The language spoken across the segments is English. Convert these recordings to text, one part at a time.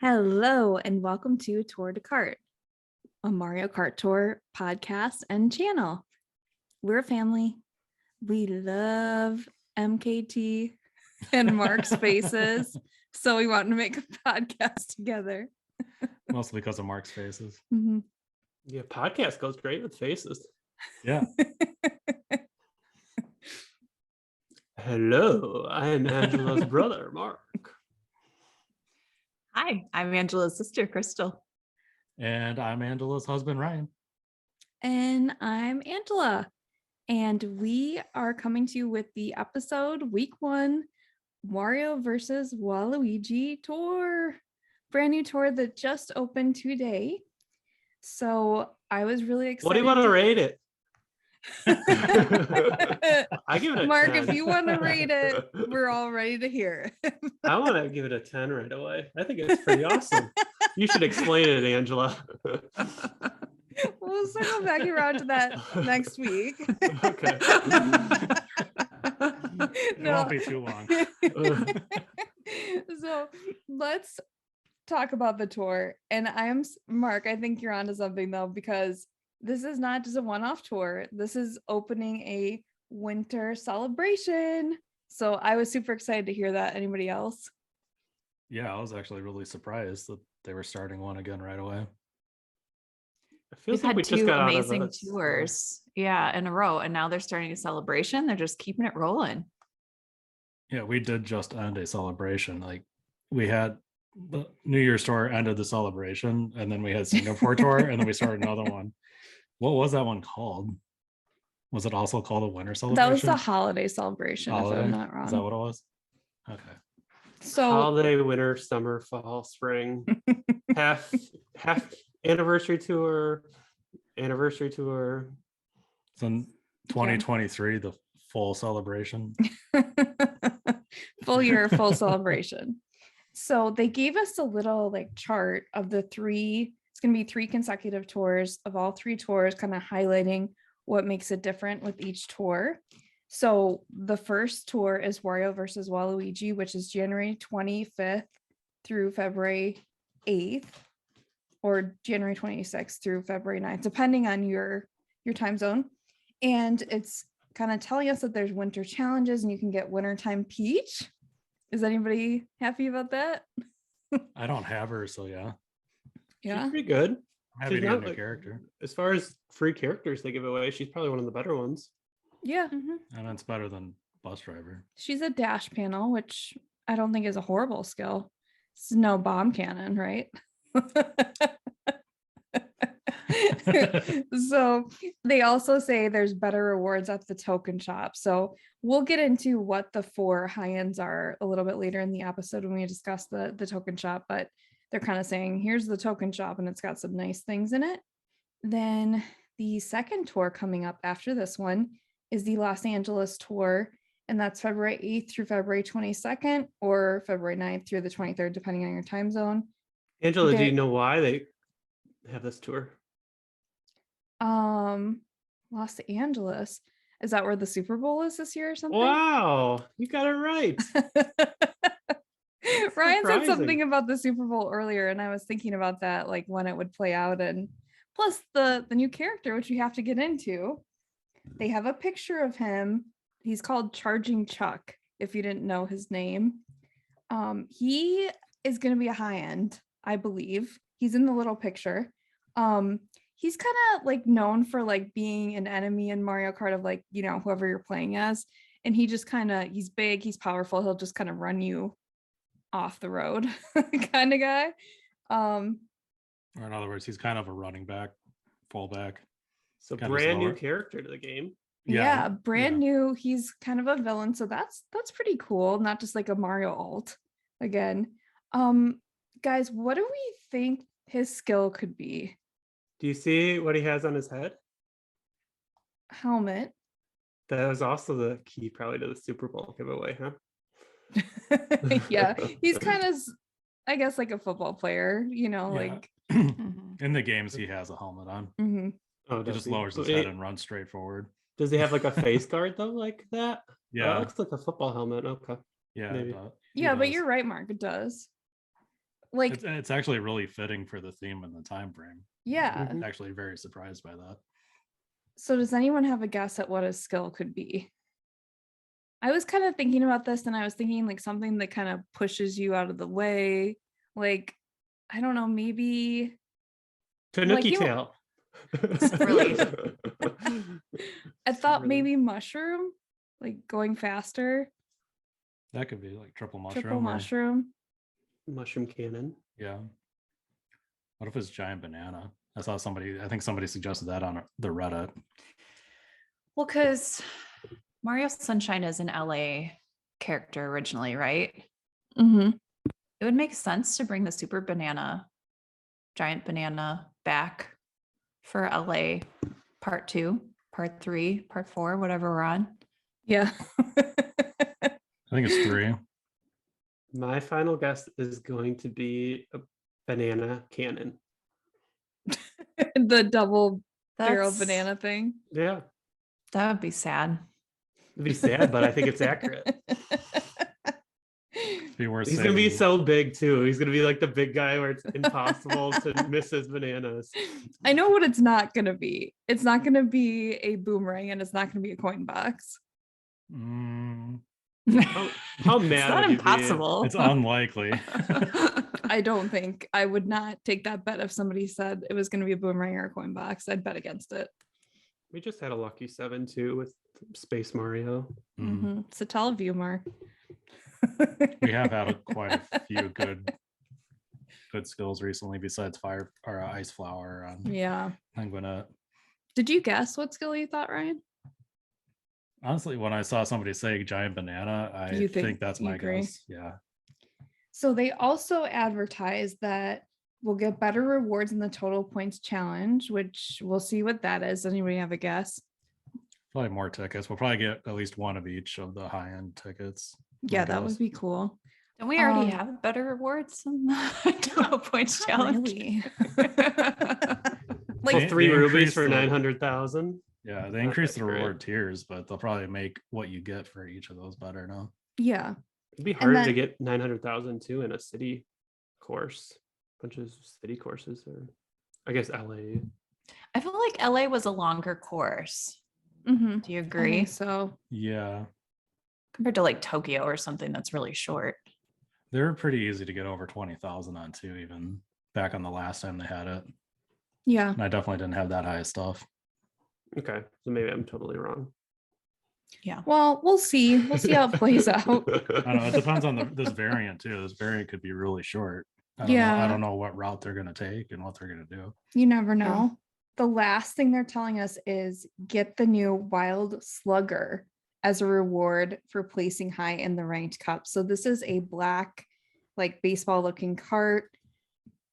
Hello and welcome to Tour de Kart, a Mario Kart Tour podcast and channel. We're a family. We love MKT and Mark's faces, so we wanted to make a podcast together. Mostly because of Mark's faces. Mm-hmm. Yeah, podcast goes great with faces. Yeah. Hello, I am Angela's brother, Mark. Hi, I'm Angela's sister, Kristal. And I'm Angela's husband, Ryan. And I'm Angela. And we are coming to you with the episode week 1, Wario versus Waluigi tour. Brand new tour that just opened today. So I was really excited. What do you want to rate it? I give it a Mark, 10. if you want to rate it, we're all ready to hear. I want to give it a 10 right away. I think it's pretty awesome. You should explain it, Angela. We'll circle back around to that next week. Okay. It won't be too long. So let's talk about the tour. And Mark, I think you're onto something though, because this is not just a one-off tour. This is opening a winter celebration. So I was super excited to hear that. Anybody else? Yeah, I was actually really surprised that they were starting one again right away. It feels We've like had we just two got out of amazing a- tours, in a row, and now they're starting a celebration. They're just keeping it rolling. Yeah, we did just end a celebration. Like we had the New Year's tour ended the celebration, and then we had Singapore tour, and then we started another one. What was that one called? Was it also called a winter celebration? That was the holiday celebration, Holiday? if I'm not wrong. Is that what it was? Okay. So holiday, winter, summer, fall, spring, half anniversary tour. So in 2023, the full celebration. full year, full celebration. So they gave us a little chart of the three. It's going to be 3 consecutive tours of all 3 tours, kind of highlighting what makes it different with each tour. So the first tour is Wario versus Waluigi, which is January 25th through February 8th, or January 26th through February 9th, depending on your time zone. And it's kind of telling us that there's winter challenges and you can get wintertime Peach. Is anybody happy about that? I don't have her, so yeah. Yeah. She's pretty good. I'm happy She's to get not a new like- character. As far as free characters they give away, she's probably one of the better ones. Yeah. And it's better than Bus Driver. She's a dash panel, which I don't think is a horrible skill. It's no bomb cannon, right? So they also say there's better rewards at the token shop. So we'll get into what the 4 high ends are a little bit later in the episode when we discuss the token shop, but they're kind of saying here's the token shop and it's got some nice things in it. Then the second tour coming up after this one is the Los Angeles tour, and that's February 8th through February 22nd or February 9th through the 23rd, depending on your time zone. Angela, do Okay. you know why they have this tour? Los Angeles. Is that where the Super Bowl is this year or something? Wow, you got it right. Ryan said surprising. something about the Super Bowl earlier, and I was thinking about that, like when it would play out, and plus the new character, which you have to get into. They have a picture of him. He's called Charging Chuck, if you didn't know his name. He is going to be a high end, I believe. He's in the little picture. He's kind of known for being an enemy in Mario Kart of whoever you're playing as. And he just he's big, he's powerful. He'll just kind of run you off the road kind of guy. Or in other words, he's kind of a running back, fullback. So Kind of brand new slower. character to the game. Yeah, brand new. He's kind of a villain, so that's pretty cool. Not just like a Mario alt again. Guys, what do we think his skill could be? Do you see what he has on his head? Helmet. That was also the key probably to the Super Bowl giveaway, huh? Yeah, he's kind of, I guess, like a football player, like. In the games, he has a helmet on. Mhm. Oh, He does just he? lowers his Wait, head and runs straight forward. Does he have like a face guard though, like that? Yeah. That looks like a football helmet. Okay. Yeah. maybe. He Yeah, but does. you're right, Mark. It does. Like, It's actually really fitting for the theme and the time frame. yeah. Mhm. Actually very surprised by that. So does anyone have a guess at what a skill could be? I was kind of thinking about this, and I was thinking like something that kind of pushes you out of the way. Like, I don't know, maybe Tanuki you- tail. Really? I thought Really. maybe mushroom, like going faster, That could be like triple mushroom. triple or- mushroom. Mushroom cannon. Yeah. What if it's giant banana? I think somebody suggested that on the Reddit. Well, because Mario Sunshine is an LA character originally, right? Mm-hmm. It would make sense to bring the super banana, giant banana back for LA part 2, part 3, part 4, whatever we're on. Yeah. I think it's 3. My final guess is going to be a banana cannon. The double barrel That's- banana thing. Yeah. That would be sad. It'd be sad, but I think it's accurate. Be worth He's gonna be saving. so big too. He's gonna be like the big guy where it's impossible to miss his bananas. I know what it's not gonna be. It's not gonna be a boomerang, and it's not gonna be a coin box. Mm, How mad It's not would you be? impossible. it's unlikely. I don't think I would not take that bet if somebody said it was gonna be a boomerang or a coin box. I'd bet against it. We just had a lucky 7 too with Space Mario. Mhm. Mm-hmm. So tell a view more. We have had quite a few good skills recently besides fire or ice flower. Yeah. I'm gonna Did you guess what skill you thought, Ryan? honestly, when I saw somebody say giant banana, I You think, think- that's you my agree? guess. Yeah. So they also advertise that we'll get better rewards in the total points challenge, which we'll see what that is. Anybody have a guess? Probably more tickets. We'll probably get at least one of each of the high-end tickets. my Yeah, that guess. would be cool. Don't we already Um, have better rewards in the 12 points Not challenge? really. Like They- 3 they rubies increased for the- 900,000. Yeah, they Not increased that the great. reward tiers, but they'll probably make what you get for each of those better now. Yeah. It'd be harder to then- get 900,000 too in a city course. Bunch of city courses, or I guess LA. I feel like LA was a longer course. Mm-hmm. Do you I agree? think so. Yeah, Compared to like Tokyo or something that's really short. they're pretty easy to get over 20,000 on too, even back on the last time they had it. Yeah. And I definitely didn't have that high of stuff. Okay, so maybe I'm totally wrong. Yeah. Well, we'll see. We'll see how it plays out. I don't know. It depends on this variant too. This variant could be really short. I don't know. Yeah. I don't know what route they're going to take and what they're going to do. You never know. The last thing they're telling us is get the new wild slugger as a reward for placing high in the ranked cup. So this is a black, like baseball looking cart.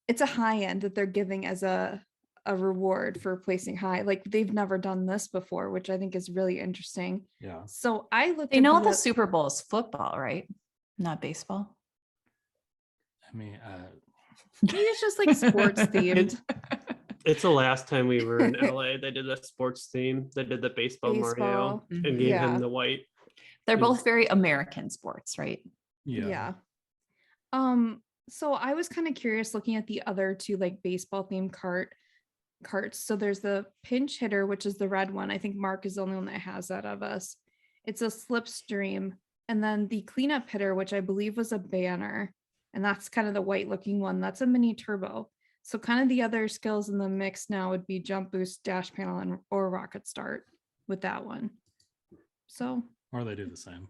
It's a high end that they're giving as a reward for placing high. Like they've never done this before, which I think is really interesting. Yeah. So I looked They at know the Super Bowl is football, right? Not baseball. I mean, maybe it's just like sports themed. It's the last time we were in LA. They did a sports theme. They did the baseball, Mario Baseball. and Mhm. gave Yeah. him the white. They're Is- both very American sports, right? yeah. Yeah. So I was kind of curious looking at the other two like baseball themed carts. So there's the pinch hitter, which is the red one. I think Mark is the only one that has that of us. It's a slipstream. And then the cleanup hitter, which I believe was a banner. And that's kind of the white looking one. That's a mini turbo. So kind of the other skills in the mix now would be jump boost, dash panel, and or rocket start with that one. So Or they do the same.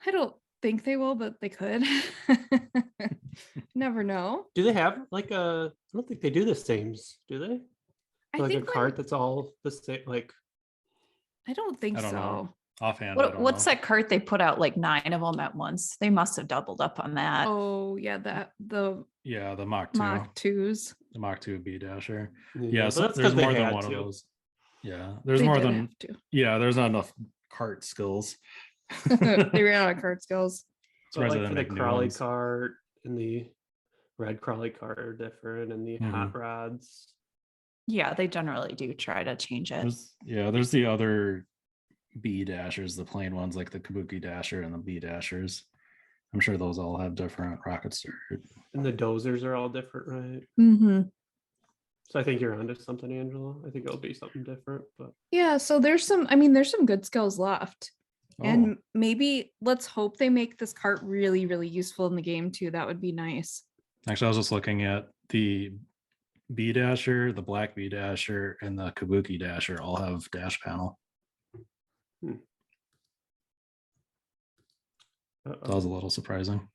I don't think they will, but they could. Never know. Do they have like a? I don't think they do the sames. Do they? I Like a think cart that's all the same. Like I don't think I don't so. know. Offhand, I don't What's know. that cart they put out like 9 of them at once? They must have doubled up on that. Oh yeah, the Yeah, the Mach 2. Mach 2s. The Mach 2 B Dasher. yeah, Yeah, but so that's 'cause there's they more than had one of to. those. Yeah, there's They more did than have to. yeah, there's not enough cart skills. They ran out of card skills. But Surprised they like didn't for the make new crawly ones. cart and the red crawly cart are different, and the hot rods. Yeah, they generally do try to change it. There's the other B Dashers, the plain ones like the Kabuki Dasher and the B Dashers. I'm sure those all have different rocket start. And the dozers are all different, right? Mm-hmm. So I think you're onto something, Angela. I think it'll be something different, but Yeah, so there's some good skills left. And maybe let's hope they make this cart really, really useful in the game too. That would be nice. Actually, I was just looking at the B Dasher, the Black B Dasher, and the Kabuki Dasher all have dash panel. That was a little surprising.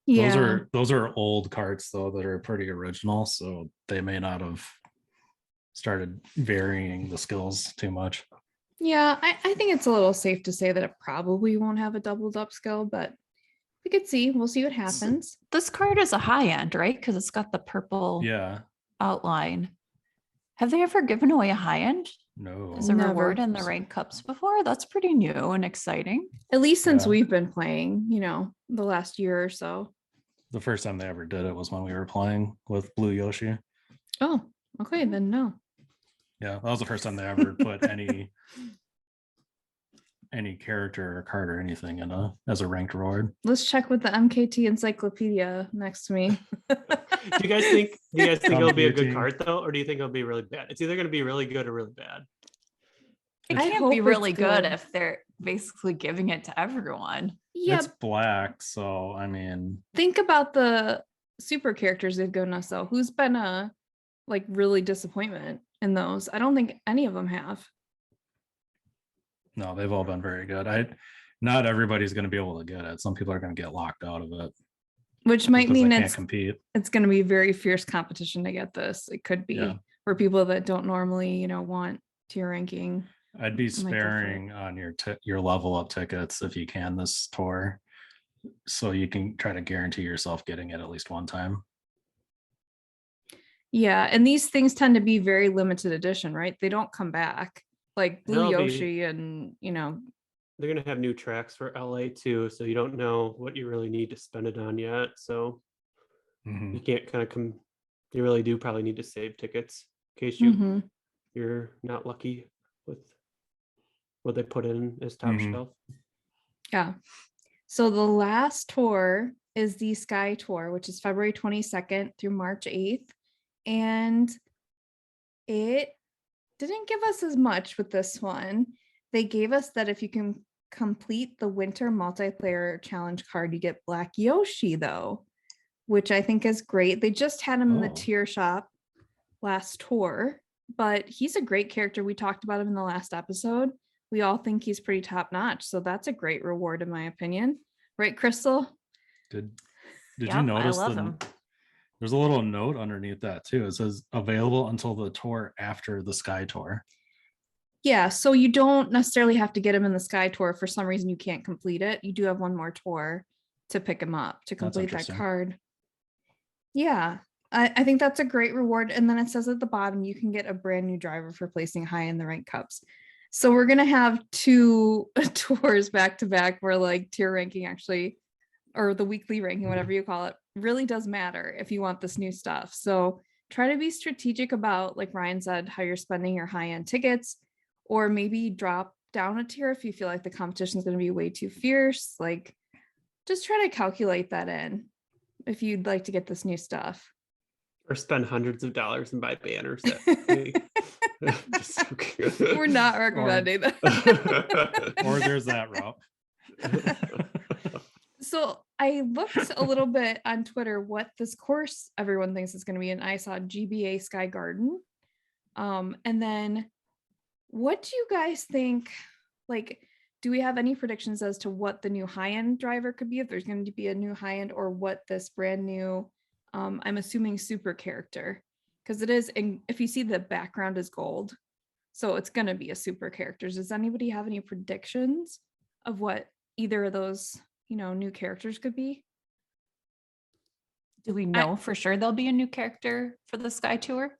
Yeah. Those are old carts though that are pretty original, so they may not have started varying the skills too much. Yeah, I think it's a little safe to say that it probably won't have a doubled up skill, but we could see. We'll see what happens. This card is a high end, right? Because it's got the purple Yeah, outline. Have they ever given away a high end no. as a Never. reward in the rank cups before? That's pretty new and exciting. At least since Yeah. we've been playing, the last year or so. The first time they ever did it was when we were playing with Blue Yoshi. Oh, okay, then no. Yeah, that was the first time they ever put any character or card or anything in as a ranked reward. Let's check with the MKT encyclopedia next to me. do you guys think it'll be a good Computing. card though, or do you think it'll be really bad? It's either going to be really good or really bad. It I can't hope be it's really good good. if they're basically giving it to everyone. Yeah, It's black, so I mean, think about the super characters they've given us though. Who's been a really disappointment in those? I don't think any of them have. no, they've all been very good. Not everybody's going to be able to get it. Some people are going to get locked out of it, Which might because they mean can't it's compete. going to be very fierce competition to get this. It could be Yeah. for people that don't normally, want tier ranking. I'd be might go for it. sparing on your level up tickets if you can this tour, so you can try to guarantee yourself getting it at least one time. Yeah, and these things tend to be very limited edition, right? They don't come back like Blue They'll be- Yoshi and They're going to have new tracks for LA too, so you don't know what you really need to spend it on yet. So Mhm. you can't kind of you really do probably need to save tickets in case Mhm. you're not lucky with what they put in as top Mhm. shelf. Yeah. So the last tour is the Sky Tour, which is February 22nd through March 8th. And it didn't give us as much with this one. They gave us that if you can complete the winter multiplayer challenge card, you get Black Yoshi though, which I think is great. They just had him in the Oh. tier shop last tour, but he's a great character. We talked about him in the last episode. We all think he's pretty top notch. So that's a great reward in my opinion. Right, Kristal? Did you Yep, notice I love him. there's a little note underneath that too. It says available until the tour after the Sky Tour. Yeah, so you don't necessarily have to get him in the Sky Tour. For some reason, you can't complete it. You do have one more tour to pick him up to That's complete that interesting. card. Yeah, I think that's a great reward. And then it says at the bottom, you can get a brand new driver for placing high in the rank cups. So we're gonna have two tours back to back where tier ranking actually, or the weekly ranking, whatever you call it, really does matter if you want this new stuff. So try to be strategic about, like Ryan said, how you're spending your high-end tickets, or maybe drop down a tier if you feel like the competition is going to be way too fierce. Just try to calculate that in if you'd like to get this new stuff. Or spend hundreds of dollars and buy banners. That We're not recommending that. Or there's that route. So I looked a little bit on Twitter what this course everyone thinks is going to be, and I saw GBA Sky Garden. And then what do you guys think? Do we have any predictions as to what the new high-end driver could be, if there's going to be a new high-end, or what this brand new, I'm assuming super character, because it is, and if you see the background is gold, so it's going to be a super character. Does anybody have any predictions of what either of those new characters could be? Do we know for sure there'll be a new character for the Sky Tour?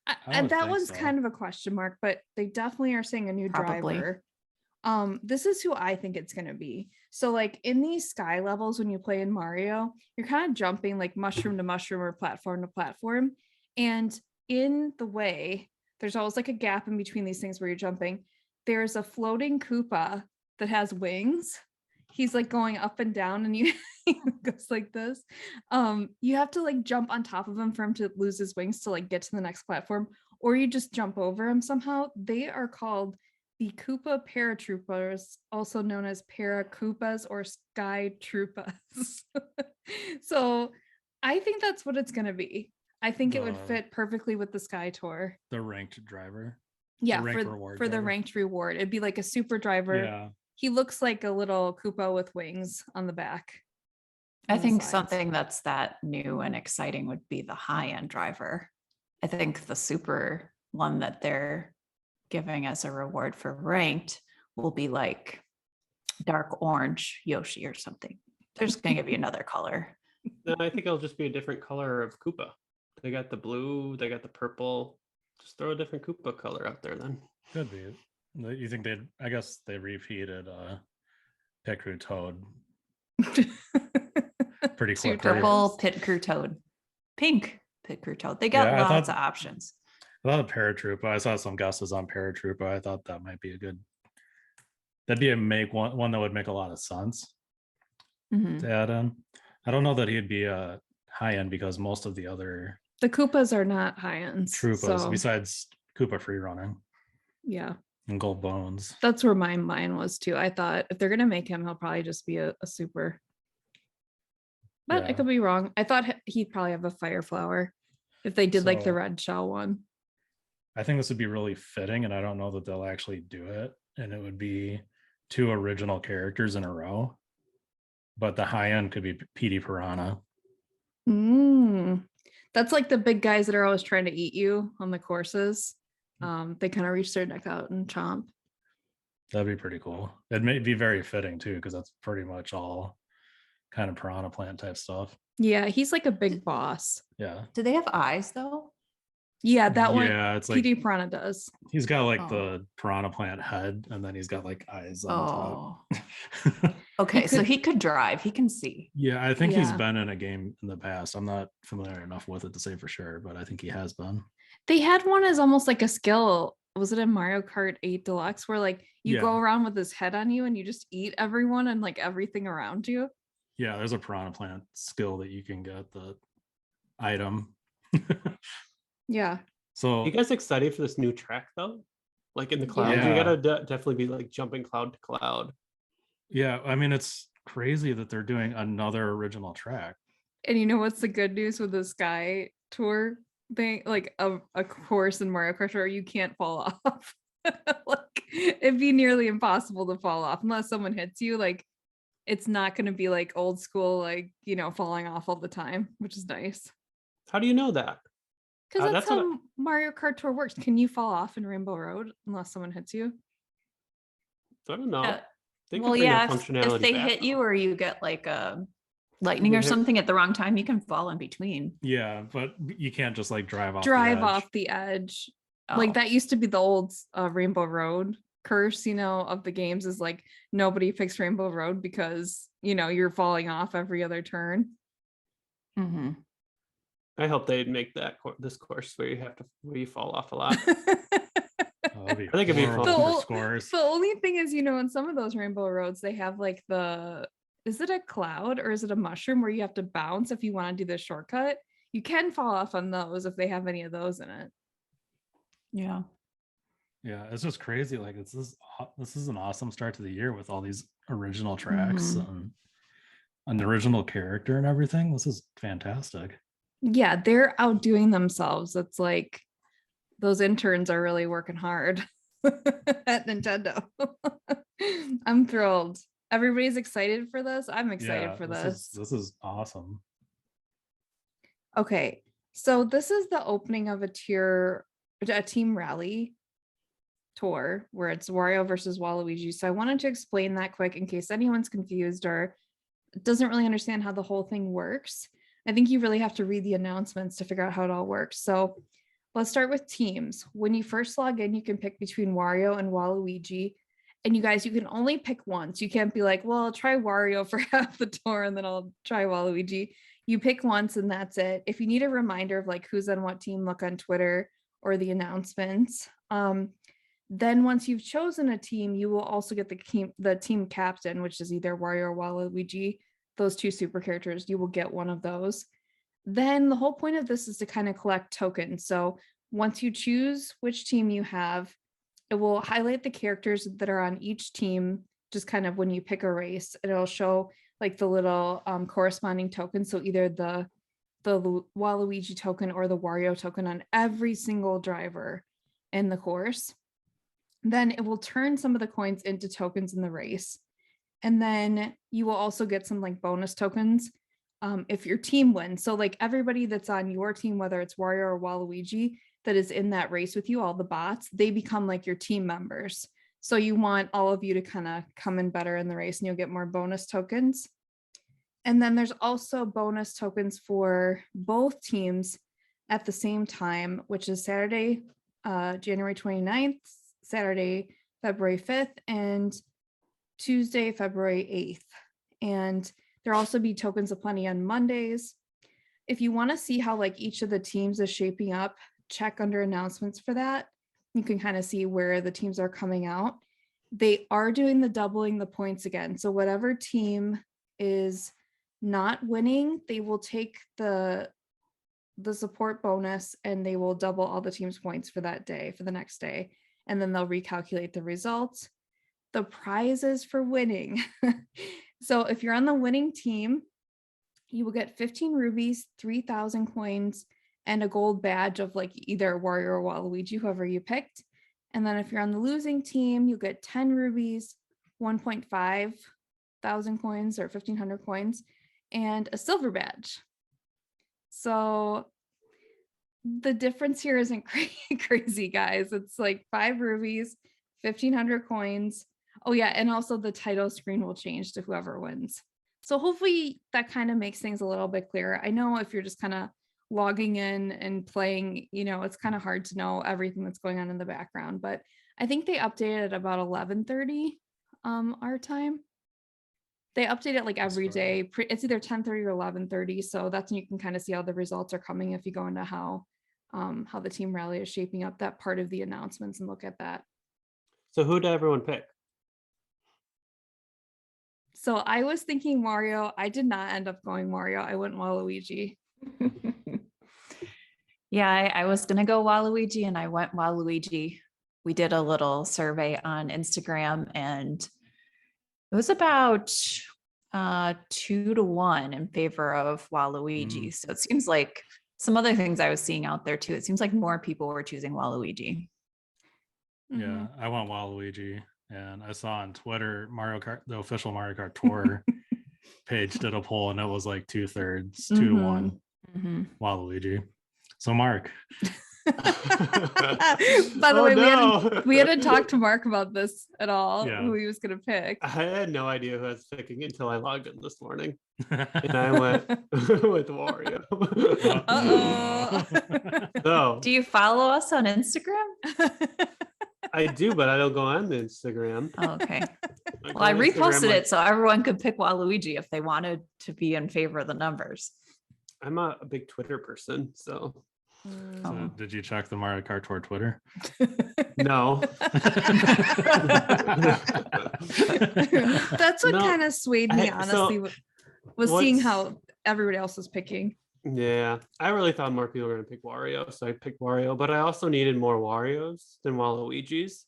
I would That think one's so. kind of a question mark, but they definitely are saying a new Probably. driver. This is who I think it's going to be. So in these sky levels, when you play in Mario, you're kind of jumping mushroom to mushroom or platform to platform. And in the way, there's always a gap in between these things where you're jumping. There's a floating Koopa that has wings, he's like going up and down and he goes like this. You have to like jump on top of him for him to lose his wings to like get to the next platform, or you just jump over him somehow. They are called the Koopa Paratroopers, also known as Parakoopas or Sky Troopas. So I think that's what it's gonna be. I think it would The- fit perfectly with the Sky Tour. The ranked driver. Yeah, ranked reward for the driver. ranked reward. It'd be like a super driver. Yeah. He looks like a little Koopa with wings on the back. I on the think sides. something that's that new and exciting would be the high-end driver. I think the super one that they're giving as a reward for ranked will be like dark orange Yoshi or something. They're just gonna give you another color. No, I think it'll just be a different color of Koopa. They got the blue, they got the purple. Just throw a different Koopa color out there then. Could be. You think they'd? I guess they repeated Pit Crew Toad pretty Two quick. Purple Pit Crew Toad, pink Pit Crew Toad. They got Yeah, I lots thought- of options. I thought a Paratroopa. I saw some guesses on Paratroopa. I thought that might be a good. That'd be one that would make a lot of sense Mhm. to add in. I don't know that he'd be a high end because most of the other The Koopas are not high ends. Troopas, So, besides Koopa Free Running yeah, and Gold Bones. that's where my mind was too. I thought if they're gonna make him, he'll probably just be a super. But I Yeah. could be wrong. I thought he'd probably have a fire flower if they did like the So- red shell one. I think this would be really fitting, and I don't know that they'll actually do it. And it would be 2 original characters in a row, but the high end could be PD Piranha. That's like the big guys that are always trying to eat you on the courses. They kind of reach their neck out and chomp. That'd be pretty cool. It may be very fitting too, because that's pretty much all kind of Piranha Plant type stuff. Yeah, he's like a big boss. Yeah. Do they have eyes though? Yeah, that one. Yeah, it's like PD Piranha does. he's got like Oh. the Piranha Plant head, and then he's got like eyes on Oh, top. okay. So could- he could drive. He can see. Yeah, I think he's Yeah. been in a game in the past. I'm not familiar enough with it to say for sure, but I think he has been. They had one as almost like a skill. Was it in Mario Kart 8 Deluxe where like you go Yeah. around with his head on you and you just eat everyone and like everything around you? Yeah, there's a Piranha Plant skill that you can get, the item. Yeah. So You guys excited for this new track though? Like in the clouds, you Yeah. gotta definitely be like jumping cloud to cloud. yeah, I mean it's crazy that they're doing another original track. And you know what's the good news with the Sky Tour thing? Like a course in Mario Kart where you can't fall off. Like it'd be nearly impossible to fall off unless someone hits you. Like it's not going to be like old school, like, you know, falling off all the time, which is nice. How do you know that? Because that's That's what how Mario Kart Tour works. Can you fall off in Rainbow Road unless someone hits you? I don't know. Uh, They could Well, bring yeah. that If functionality they back, hit you though. or you get like a lightning You or hit- something at the wrong time, you can fall in between. Yeah, but you can't just like drive off. the Drive edge. off the edge. Oh. Like that used to be the old Rainbow Road curse, you know, of the games is like nobody picks Rainbow Road because, you know, you're falling off every other turn. Mhm. I hope they'd make that this course where you fall off a lot. Oh, that'd be I think it'd be horrible fun. for The ol- scores. The only thing is, you know, in some of those Rainbow Roads, they have like is it a cloud or is it a mushroom where you have to bounce if you want to do the shortcut? You can fall off on those if they have any of those in it. Yeah. Yeah, it's just crazy. Like this is an awesome start to the year with all these original tracks Mhm. and an original character and everything. This is fantastic. Yeah, they're outdoing themselves. It's like those interns are really working hard at Nintendo. I'm thrilled. Everybody's excited for this. I'm excited Yeah, for this this. is awesome. Okay, so this is the opening of a team rally tour where it's Wario versus Waluigi. So I wanted to explain that quick in case anyone's confused or doesn't really understand how the whole thing works. I think you really have to read the announcements to figure out how it all works. So let's start with teams. When you first log in, you can pick between Wario and Waluigi. And you guys, you can only pick once. You can't be like, well, I'll try Wario for half the tour and then I'll try Waluigi. You pick once and that's it. If you need a reminder of like who's on what team, look on Twitter or the announcements. Then once you've chosen a team, you will also get the team captain, which is either Wario or Waluigi, those two super characters. You will get one of those. Then the whole point of this is to kind of collect tokens. So once you choose which team you have, it will highlight the characters that are on each team, just kind of when you pick a race, and it'll show like the little corresponding tokens. So either the Waluigi token or the Wario token on every single driver in the course. Then it will turn some of the coins into tokens in the race. And then you will also get some like bonus tokens if your team wins. So like everybody that's on your team, whether it's Wario or Waluigi, that is in that race with you, all the bots, they become like your team members. So you want all of you to kind of come in better in the race, and you'll get more bonus tokens. And then there's also bonus tokens for both teams at the same time, which is Saturday, January 29th, Saturday, February 5th, and Tuesday, February 8th. And there'll also be tokens aplenty on Mondays. If you want to see how like each of the teams is shaping up, check under announcements for that. You can kind of see where the teams are coming out. They are doing the doubling the points again. So whatever team is not winning, they will take the support bonus and they will double all the team's points for that day, for the next day. And then they'll recalculate the results. The prizes for winning. So if you're on the winning team, you will get 15 rubies, 3,000 coins, and a gold badge of like either Wario or Waluigi, whoever you picked. And then if you're on the losing team, you'll get 10 rubies, 1.5 thousand coins or 1,500 coins, and a silver badge. So the difference here isn't crazy, guys. It's like 5 rubies, 1,500 coins. Oh yeah, and also the title screen will change to whoever wins. So hopefully that kind of makes things a little bit clearer. I know if you're just kind of logging in and playing, you know, it's kind of hard to know everything that's going on in the background, but I think they updated at about 11:30 our time. They update it like every day. It's either 10:30 or 11:30. So that's when you can kind of see how the results are coming if you go into how the team rally is shaping up, that part of the announcements, and look at that. So who did everyone pick? So I was thinking Wario. I did not end up going Wario. I went Waluigi. Yeah, I was going to go Waluigi and I went Waluigi. We did a little survey on Instagram and it was about 2-1 in favor of Waluigi. So it seems like some other things I was seeing out there too. It seems like more people were choosing Waluigi. Yeah, I went Waluigi, and I saw on Twitter Mario Kart, the official Mario Kart Tour page did a poll, and it was like 2/3, 2-1 Waluigi. So Mark. By the way, we hadn't talked to Mark about this at all, who he was going to pick. I had no idea who I was picking until I logged in this morning. And I went with Wario. So, do you follow us on Instagram? I do, but I don't go on the Instagram. Oh, okay. Well, I reposted it so everyone could pick Waluigi if they wanted to be in favor of the numbers. I'm a big Twitter person, so. So did you check the Mario Kart Tour Twitter? No. That's what kind of swayed me, honestly, was seeing how everybody else was picking. Yeah, I really thought more people were going to pick Wario, so I picked Wario, but I also needed more Warios than Waluigi's.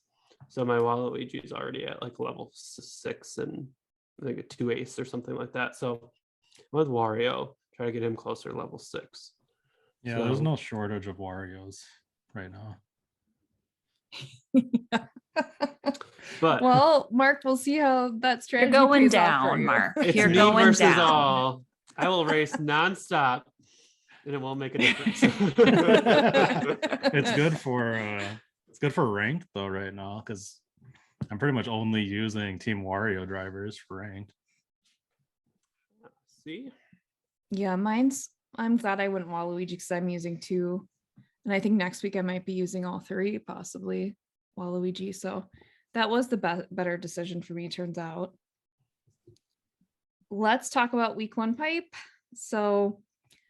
So my Waluigi's already at like level 6 and I think a 2 ace or something like that. So with Wario, try to get him closer to level 6. Yeah, there's no shortage of Warios right now. But well, Mark, we'll see how that strategy You're going pays off for down, you. Mark. It's You're me going versus down. all. I will race nonstop, and it won't make a difference. It's good for ranked though right now, because I'm pretty much only using Team Wario drivers for ranked. See? Yeah, I'm glad I went Waluigi because I'm using 2. And I think next week I might be using all 3, possibly Waluigi. So that was the better decision for me, turns out. Let's talk about week 1 pipe. So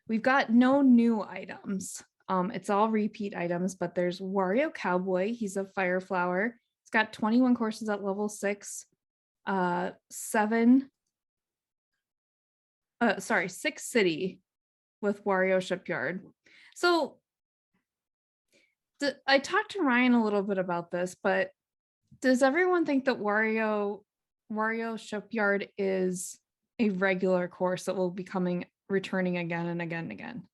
we've got no new items. It's all repeat items, but there's Wario Cowboy. He's a fire flower. got 21 courses at level 6, 6 city with Wario Shipyard. So I talked to Ryan a little bit about this, but does everyone think that Wario Shipyard is a regular course that will be returning again and again and again?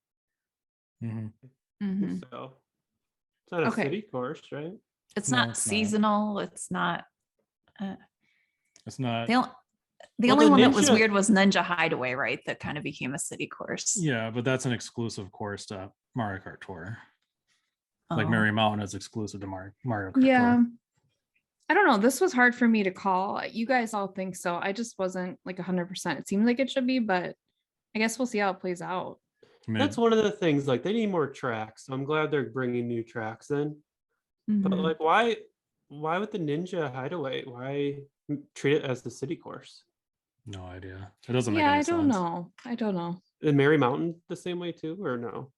Mhm. I think so. It's not a Okay. city course, right? It's No, not it's not. seasonal. It's not. It's not. The Well, only the one that was Ninja- weird was Ninja Hideaway, right? That kind of became a city course. Yeah, but that's an exclusive course to Mario Kart Tour. Like Oh. Merry Mountain is exclusive to Mario Kart Yeah. Tour. I don't know. This was hard for me to call. You guys all think so. I just wasn't like 100%. It seemed like it should be, but I guess we'll see how it plays out. I mean, That's one of the things. Like they need more tracks. So I'm glad they're bringing new tracks in. But Mhm. like, why with the Ninja Hideaway? Why treat it as the city course? no idea. It doesn't make Yeah, any I don't sense. know. I don't know. And Merry Mountain the same way too, or no?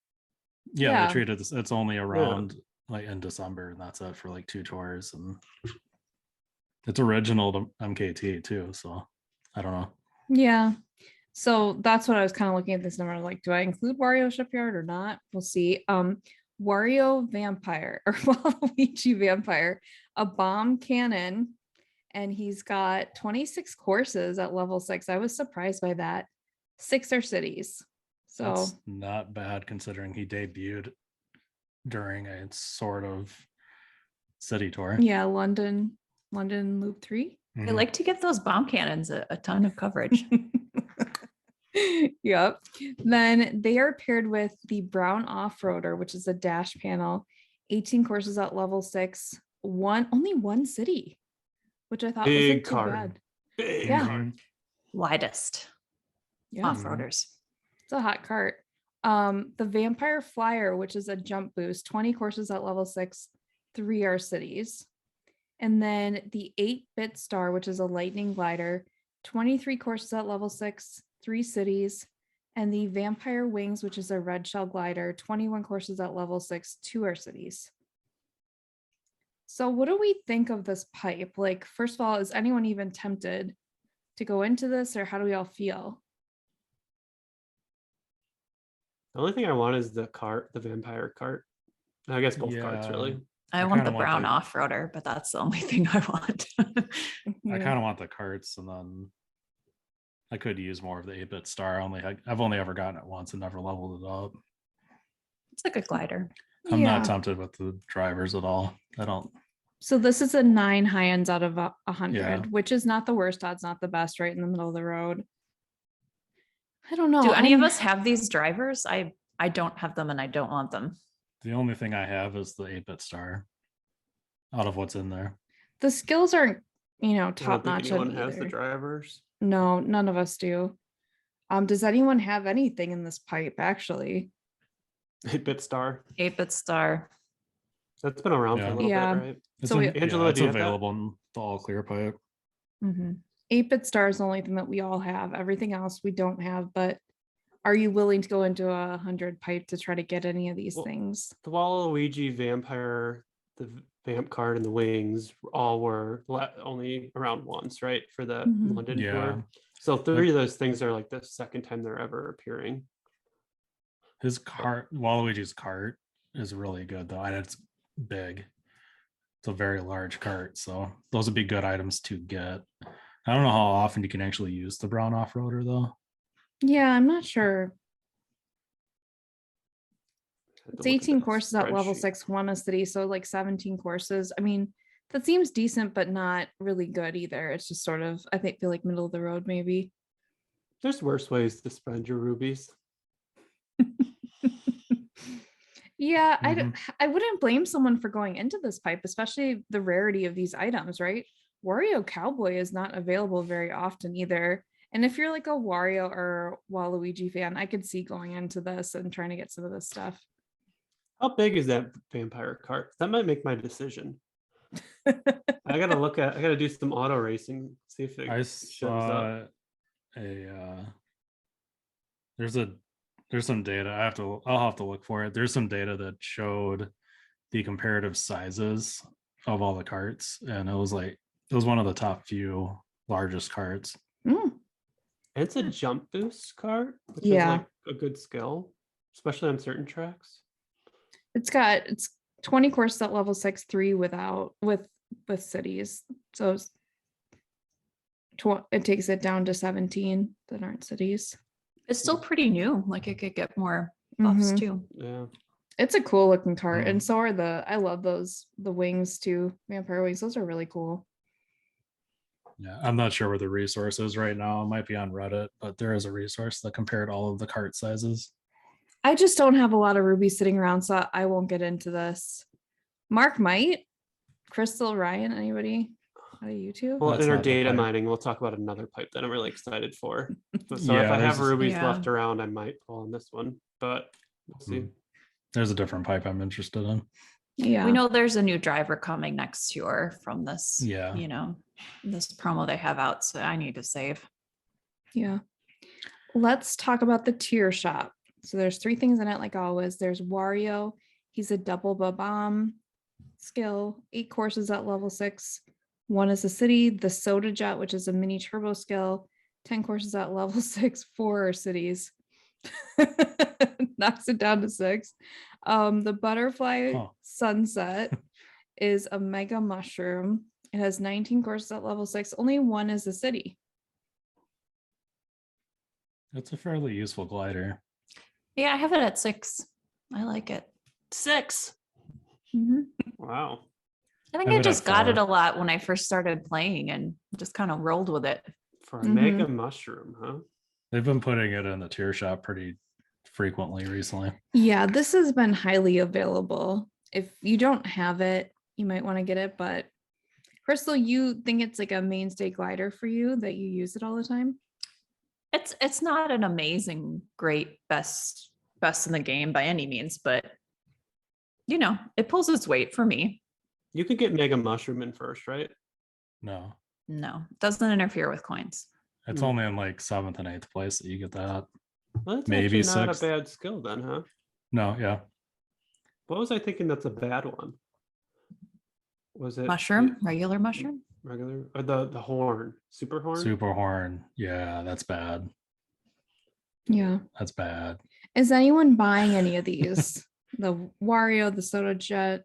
Yeah, Yeah. they treat it. It's only around like in December, and that's it for like 2 tours, and it's original to MKT too. So I don't know. Yeah. So that's what I was kind of looking at this number. Like, do I include Wario Shipyard or not? We'll see. Wario Vampire or Waluigi Vampire, a bomb cannon, and he's got 26 courses at level 6. I was surprised by that. 6 are cities. So That's not bad considering he debuted during a sort of city tour. yeah, London Loop 3. They Mhm. like to give those bomb cannons a ton of coverage. Yep. Then they are paired with the Brown Off-Roader, which is a dash panel, 18 courses at level 6, only one city, which I thought Big wasn't too card. bad. Big Yeah. card. Mhm. Widest Yeah, off-roaders. it's a hot cart. The Vampire Flyer, which is a jump boost, 20 courses at level 6, 3 are cities. And then the 8-Bit Star, which is a lightning glider, 23 courses at level 6, 3 cities. And the Vampire Wings, which is a red shell glider, 21 courses at level 6, 2 are cities. So what do we think of this pipe? Like, first of all, is anyone even tempted to go into this, or how do we all feel? The only thing I want is the cart, the vampire cart. I guess both carts Yeah. really. I I want kinda the want brown the- off-roader, but that's the only thing I want. I kind of want the carts, and then I could use more of the 8-bit star. I've only ever gotten it once and never leveled it up. It's like a glider. I'm Yeah. not tempted with the drivers at all. I don't. So this is a 9 high ends out of 100, Yeah. which is not the worst odds, not the best, right in the middle of the road. I don't know. Do any of I'm- us have these drivers? I don't have them and I don't want them. The only thing I have is the 8-bit star out of what's in there. The skills aren't, I don't top think notch anyone has the either. drivers. No, none of us do. Does anyone have anything in this pipe actually? 8-bit star. 8-bit star. That's been around for a Yeah. little Yeah. bit, right? It's, So Angela, it's do you have that? available in the all clear pipe. Mhm. 8-bit star is the only thing that we all have. Everything else we don't have, but are you willing to go into 100 pipe to try to get any of these Well, things? The Waluigi vampire, the vamp card, and the wings all were only around once, right? For the Mhm. London Yeah. tour. So 3 of those things are like the second time they're ever appearing. His cart, Waluigi's cart, is really good though, and it's big. It's a very large cart, so those would be good items to get. I don't know how often you can actually use the brown off-roader though. Yeah, I'm not sure. Had to It's look at 18 that courses at level spreadsheet. 6, one a city, so like 17 courses. I mean, that seems decent, but not really good either. It's just sort of, I think, feel like middle of the road, maybe. There's worse ways to spend your rubies. Yeah, Mhm. I wouldn't blame someone for going into this pipe, especially the rarity of these items, right? Wario Cowboy is not available very often either. And if you're like a Wario or Waluigi fan, I could see going into this and trying to get some of this stuff. How big is that vampire cart? That might make my decision. I gotta do some auto racing, see if it I shows up. saw there's some data. I'll have to look for it. There's some data that showed the comparative sizes of all the carts, and it was one of the top few largest carts. Mm, It's a jump boost cart, which is Yeah. like a good skill, especially on certain tracks. it's 20 courses at level 6, 3 with cities. So it takes it down to 17 that aren't cities. It's still pretty new. Like it could get more buffs Mhm. too. Yeah. It's a cool looking cart, Mhm. and so are I love the wings too, vampire wings. Those are really cool. Yeah, I'm not sure where the resource is right now. It might be on Reddit, but there is a resource that compared all of the cart sizes. I just don't have a lot of rubies sitting around, so I won't get into this. Mark might. Kristal, Ryan, anybody? How do you two? Well, That's in our not the data pipe. mining, we'll talk about another pipe that I'm really excited for. So Yeah, if I have there's- rubies Yeah. left around, I might pull on this one, but we'll see. There's a different pipe I'm interested in. Yeah. We know there's a new driver coming next year from this, Yeah. this promo they have out. So I need to save. Yeah. Let's talk about the tier shop. So there's 3 things in it, like always. There's Wario. He's a double bomb skill, 8 courses at level 6. 1 is a city. The Soda Jet, which is a mini turbo skill, 10 courses at level 6. 4 are cities. Knocks it down to 6. The Butterfly Huh. Sunset is a mega mushroom. It has 19 courses at level 6. Only 1 is a city. It's a fairly useful glider. Yeah, I have it at 6. I like it. 6. Mhm. Wow. I think I I have it just at got it 4. a lot when I first started playing and just kind of rolled with it. For a mega mushroom, huh? They've been putting it in the tier shop pretty frequently recently. Yeah, this has been highly available. If you don't have it, you might want to get it. But Kristal, you think it's like a mainstay glider for you that you use it all the time? It's not an amazing, great, best in the game by any means, but it pulls its weight for me. You could get mega mushroom in first, right? No, No, doesn't interfere with coins. it's Hmm. only in like 7th and 8th place that you get that. Well, that's Maybe actually not 6th. a bad skill then, huh? No, yeah. What was I thinking that's a bad one? Was it Mushroom, regular mushroom. regular or the horn? Super horn? Super horn. Yeah, that's bad. Yeah. That's bad. Is anyone buying any of these? The Wario, the Soda Jet,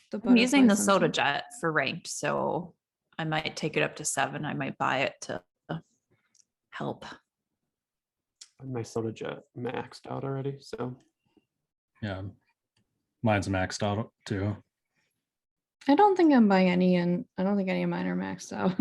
the I'm using the Butterfly soda Sunset? jet for ranked, so I might take it up to 7. I might buy it to help. My soda jet maxed out already, so Yeah. Mine's maxed out too. I don't think I'm buying any, and I don't think any of mine are maxed out.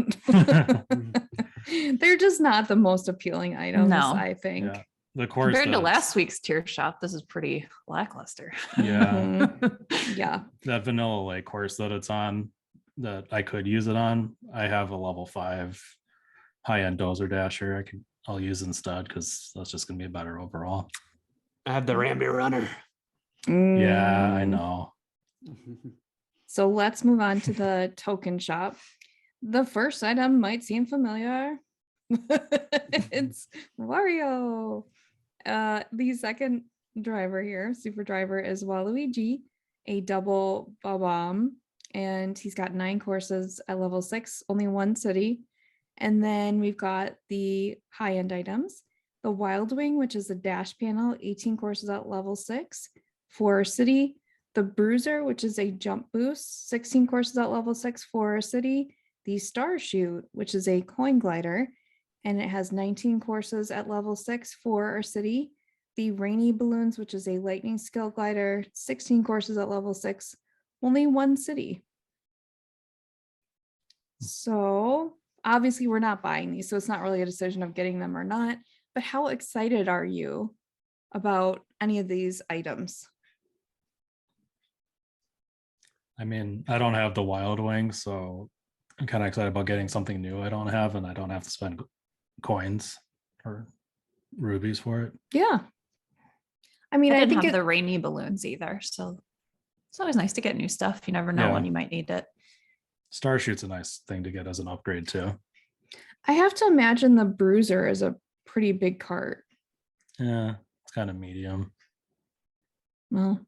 They're just not the most appealing items, No. I think. Yeah. The course Compared to that's- last week's tier shop, this is pretty lackluster. Yeah. Mhm. Yeah. That vanilla lake course that it's on that I could use it on. I have a level 5 high-end dozer dasher. I'll use instead because that's just gonna be better overall. I have the Ramby runner. Yeah, I Mm. know. So let's move on to the token shop. The first item might seem familiar. It's Wario. The second driver here, super driver, is Waluigi, a double bomb, and he's got 9 courses at level 6, only 1 city. And then we've got the high-end items, the Wild Wing, which is a dash panel, 18 courses at level 6, 4 city. The Bruiser, which is a jump boost, 16 courses at level 6 for a city. The Star Shoot, which is a coin glider, and it has 19 courses at level 6 for a city. The Rainy Balloons, which is a lightning skill glider, 16 courses at level 6, only 1 city. So obviously we're not buying these, so it's not really a decision of getting them or not. But how excited are you about any of these items? I mean, I don't have the Wild Wing, so I'm kind of excited about getting something new I don't have, and I don't have to spend coins or rubies for it. Yeah. I mean, I I didn't think have the rainy balloons either, so it's always nice to get new stuff. You never know Yeah. when you might need it. Star Shoot's a nice thing to get as an upgrade too. I have to imagine the Bruiser is a pretty big cart. Yeah, it's kind of medium. Well,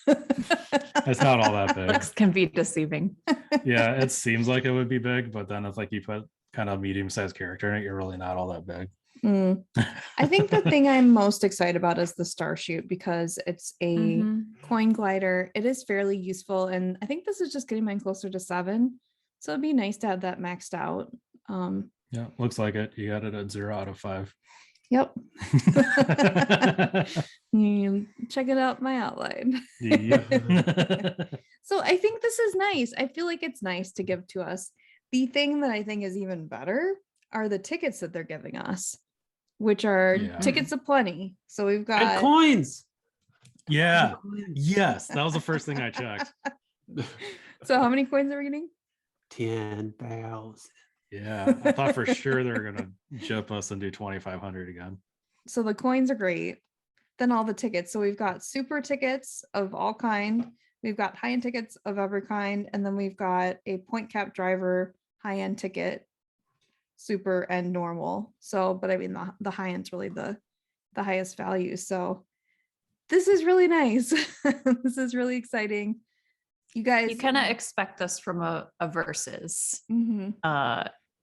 It's not all that big. Looks can be deceiving. Yeah, it seems like it would be big, but then if like you put kind of medium-sized character in it, you're really not all that big. I think the thing I'm most excited about is the Starshoot because it's a Mhm. coin glider. It is fairly useful, and I think this is just getting mine closer to 7. So it'd be nice to have that maxed out. Yeah, looks like it. You got it at 0 out of 5. Yep. You check it out my outline. Yeah. So I think this is nice. I feel like it's nice to give to us. The thing that I think is even better are the tickets that they're giving us, which are Yeah. tickets aplenty. So we've And got coins. Yeah. Coins. Yes, that was the first thing I checked. so how many coins are we getting? 10,000. Yeah, I thought for sure they were gonna jip us and do 2,500 again. So the coins are great. Then all the tickets. So we've got super tickets of all kind. We've got high-end tickets of every kind, and then we've got a point cap driver high-end ticket, super and normal. So, but I mean the high end's really the highest value. So this is really nice. This is really exciting. You guys, You kind of expect this from a versus Mhm.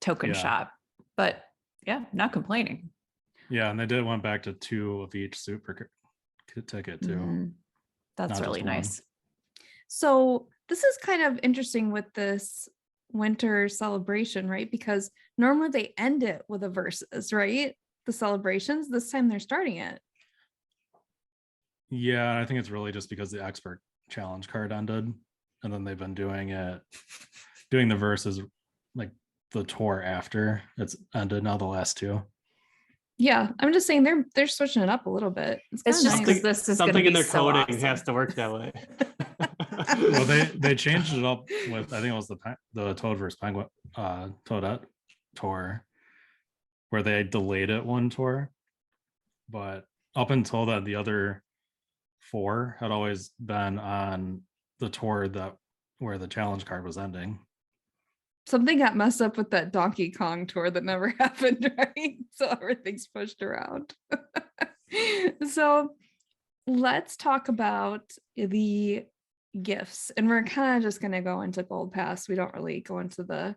token Yeah. shop, but yeah, not complaining. Yeah, and they did went back to 2 of each super ticket too. Mhm. That's Not really just one. nice. So this is kind of interesting with this winter celebration, right? Because normally they end it with a versus, right? The celebrations. This time they're starting it. Yeah, I think it's really just because the expert challenge card ended, and then they've been doing the verses like the tour after it's ended. Now the last 2. Yeah, I'm just saying they're switching it up a little bit. It's kinda just nice. because this is going to Something be in their so coding awesome. has to work that way. Well, they changed it up with, I think it was the Toad versus Penguin Toadette tour, where they delayed it one tour, but up until that, the other 4 had always been on the tour where the challenge card was ending. Something got messed up with that Donkey Kong tour that never happened, right? So everything's pushed around. So let's talk about the gifts. And we're kind of just going to go into Gold Pass. We don't really go into the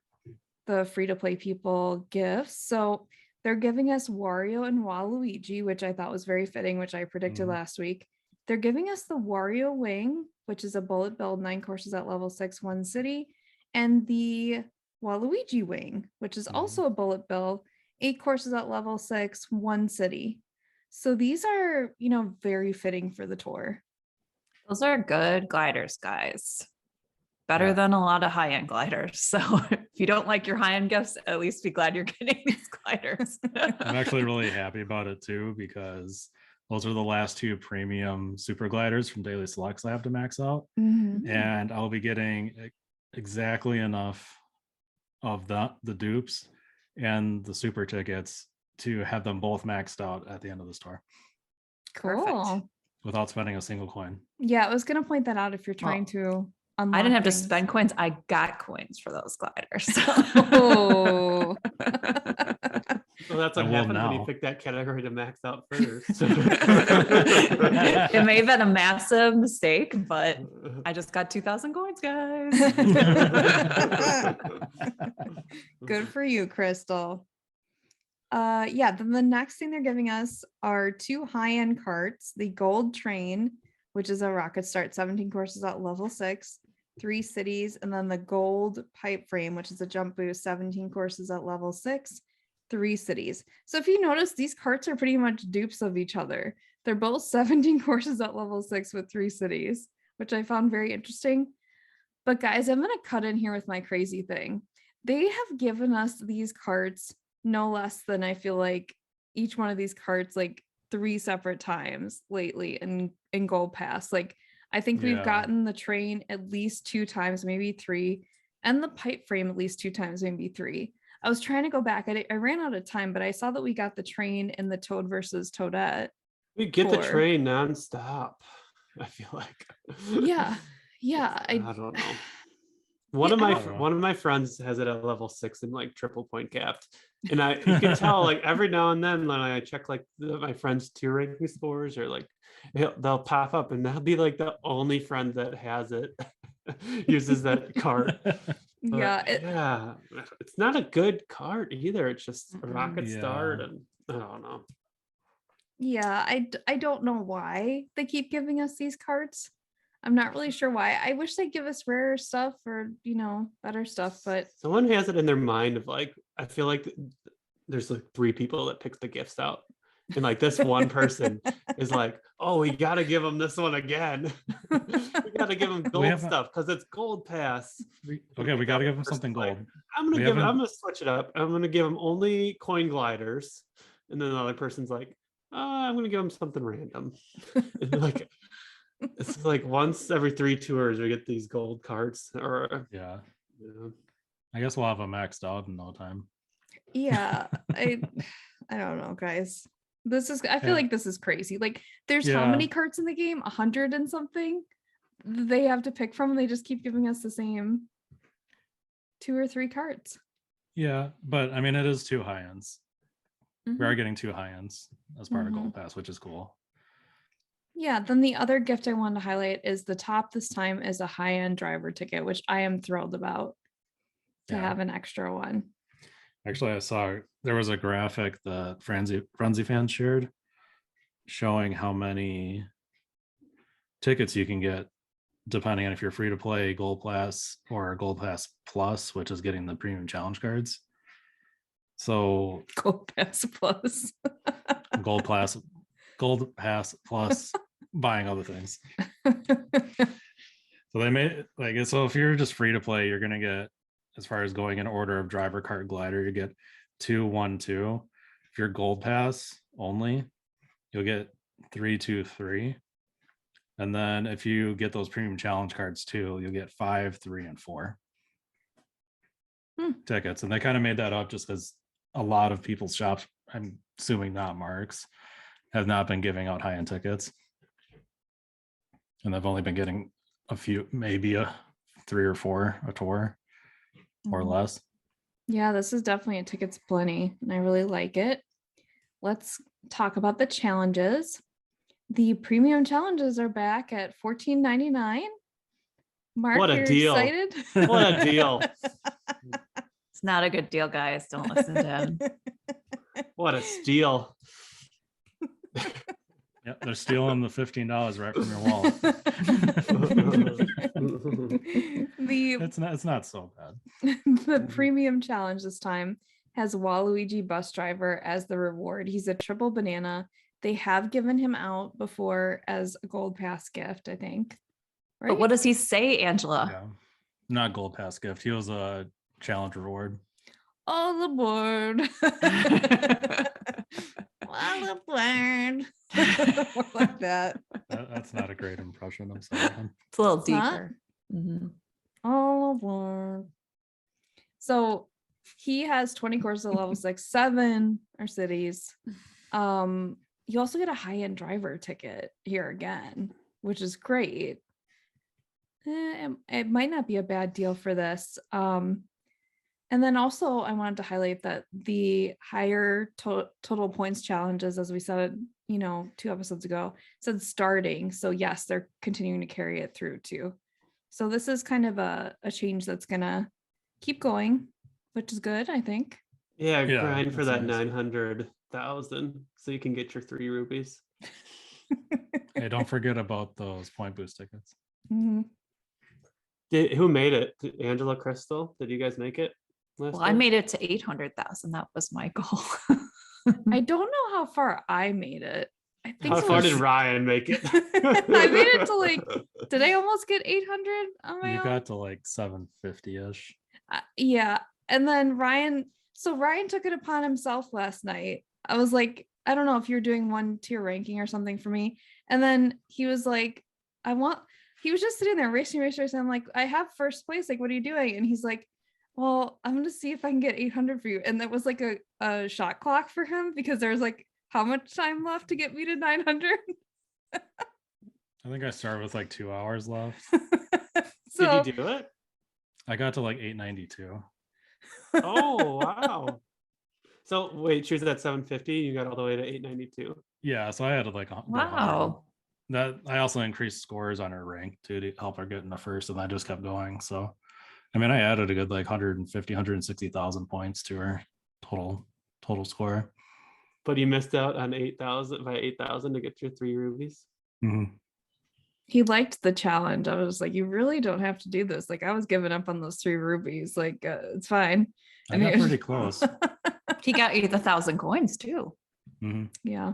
free-to-play people gifts. So they're giving us Wario and Waluigi, which I thought was very fitting, which I predicted Mhm. last week. They're giving us the Wario Wing, which is a bullet build, 9 courses at level 6, 1 city, and the Waluigi Wing, which is also a bullet bill, 8 courses at level 6, 1 city. So these are, very fitting for the tour. Those are good gliders, guys. Better Yeah. than a lot of high-end gliders. So if you don't like your high-end gifts, at least be glad you're getting these gliders. I'm actually really happy about it too, because those are the last 2 premium super gliders from Daily Selects I have to max out, Mhm. and I'll be getting exactly enough of the dupes and the super tickets to have them both maxed out at the end of the store Cool. Perfect. without spending a single coin. Yeah, I was going to point that out if you're trying to unlock I didn't have to things. spend coins. I got coins for those gliders. Oh. Well, that's I what will happens when you now. pick that category to max out first. It may have been a massive mistake, but I just got 2,000 coins, guys. Good for you, Kristal. Yeah, then the next thing they're giving us are 2 high-end carts, the Gold Train, which is a rocket start, 17 courses at level 6, 3 cities, and then the Gold Pipe Frame, which is a jump boost, 17 courses at level 6, 3 cities. So if you notice, these carts are pretty much dupes of each other. They're both 17 courses at level 6 with 3 cities, which I found very interesting. But guys, I'm going to cut in here with my crazy thing. They have given us these carts no less than, I feel like, each one of these carts like 3 separate times lately in Gold Pass. Like, I think we've Yeah. gotten the train at least 2 times, maybe 3, and the pipe frame at least 2 times, maybe 3. I was trying to go back. I ran out of time, but I saw that we got the train in the Toad versus Toadette. We get the tour. train nonstop. I feel like. Yeah. I don't know. One of Yeah, I my don't- one of my friends has it at level 6 and like triple point capped, and you can tell like every now and then when I check like my friends' tier ranking scores or like they'll pop up and they'll be like the only friend that has it uses that card. Yeah, Yeah, it's not a good card either. It's just a rocket Yeah. start, and I don't know. yeah. I don't know why they keep giving us these cards. I'm not really sure why. I wish they'd give us rarer stuff or better stuff, but Someone has it in their mind of like, I feel like there's like 3 people that pick the gifts out, and like this one person is like, oh, we got to give them this one again. We got to give them gold haven't- stuff because it's gold pass. Okay, we got to give them something Like, gold. I'm We gonna switch it up. I'm gonna give them only coin gliders, and then the other person's like, I'm gonna give them something random. And like, it's like once every 3 tours we get these gold cards, or Yeah, yeah. I guess we'll have them maxed out in no time. yeah, I don't know, guys. I feel Yeah. like this is crazy. Like, there's how Yeah. many cards in the game? 100 and something. They have to pick from. And they just keep giving us the same 2 or 3 cards. Yeah, but I mean, it is 2 high ends. We are Mhm. getting 2 high ends as part of Mhm. Gold Pass, which is cool. Yeah, then the other gift I wanted to highlight is the top this time is a high-end driver ticket, which I am thrilled about to Yeah. have an extra one. Actually, I saw there was a graphic that Frenzy fans shared showing how many tickets you can get depending on if you're free to play, Gold Pass, or Gold Pass Plus, which is getting the premium challenge cards. So Gold Pass Plus. Gold Pass Plus buying other things. So they made like so if you're just free to play, you're gonna get, as far as going in order of driver, kart, glider, you get 2, 1, 2. If you're Gold Pass only, you'll get 3, 2, 3. And then if you get those premium challenge cards too, you'll get 5, 3, and 4 tickets. And they kind of made that up just because a lot of people's shops, I'm assuming not Mark's, have not been giving out high-end tickets. And they've only been getting a few, maybe a 3 or 4 a tour or Mhm. less. Yeah, this is definitely a tickets plenty, and I really like it. Let's talk about the challenges. The premium challenges are back at $14.99. Mark, What a you're deal. excited? What a deal. It's not a good deal, guys. Don't listen to him. What a steal. Yeah, they're stealing the $15 right from your wallet. It's not so bad. The premium challenge this time has Waluigi Bus Driver as the reward. He's a triple banana. They have given him out before as a gold pass gift, I think. Right? But what does he say, Angela? Yeah, not Gold Pass gift. He was a challenge reward. Oh, the board. Well, the board. More like that. That's not a great impression. I'm sorry. It's a little It's not? deeper. Mhm. All aboard. So he has 20 courses at level 6, 7 are cities. You also get a high-end driver ticket here again, which is great. It might not be a bad deal for this. And then also I wanted to highlight that the higher total points challenges, as we said, 2 episodes ago, said starting. So yes, they're continuing to carry it through too. So this is kind of a change that's gonna keep going, which is good, I think. Yeah, Yeah, grind for that's that nice. 900,000 so you can get your 3 rupees. Hey, don't forget about those point boost tickets. Mhm. Who made it? Angela, Kristal? Did you guys make it? Well, I made it to 800,000. That was my goal. I don't know how far I made it. I think How it far was- did Ryan make it? I made it to like, did I almost get 800 on my You own? got to like 750-ish. Yeah. And then Ryan took it upon himself last night. I was like, I don't know if you're doing 1 tier ranking or something for me. And then he was like, he was just sitting there racing. I'm like, I have first place. Like, what are you doing? And he's like, well, I'm going to see if I can get 800 for you. And that was like a shot clock for him because there was like, how much time left to get me to 900? I think I started with like 2 hours left. So Did you do it? I got to like 892. Oh wow. So wait, she was at 750. You got all the way to 892. Yeah, so I had like a Wow. That I also increased scores on her rank too to help her get in the first, and I just kept going. So I mean, I added a good like 160,000 points to her total score. But you missed out on 8,000 by 8,000 to get your 3 rubies. Mhm. He liked the challenge. I was like, you really don't have to do this. Like I was giving up on those 3 rubies. Like it's fine. I got pretty close. He got you the 1,000 coins too. Mhm. Yeah.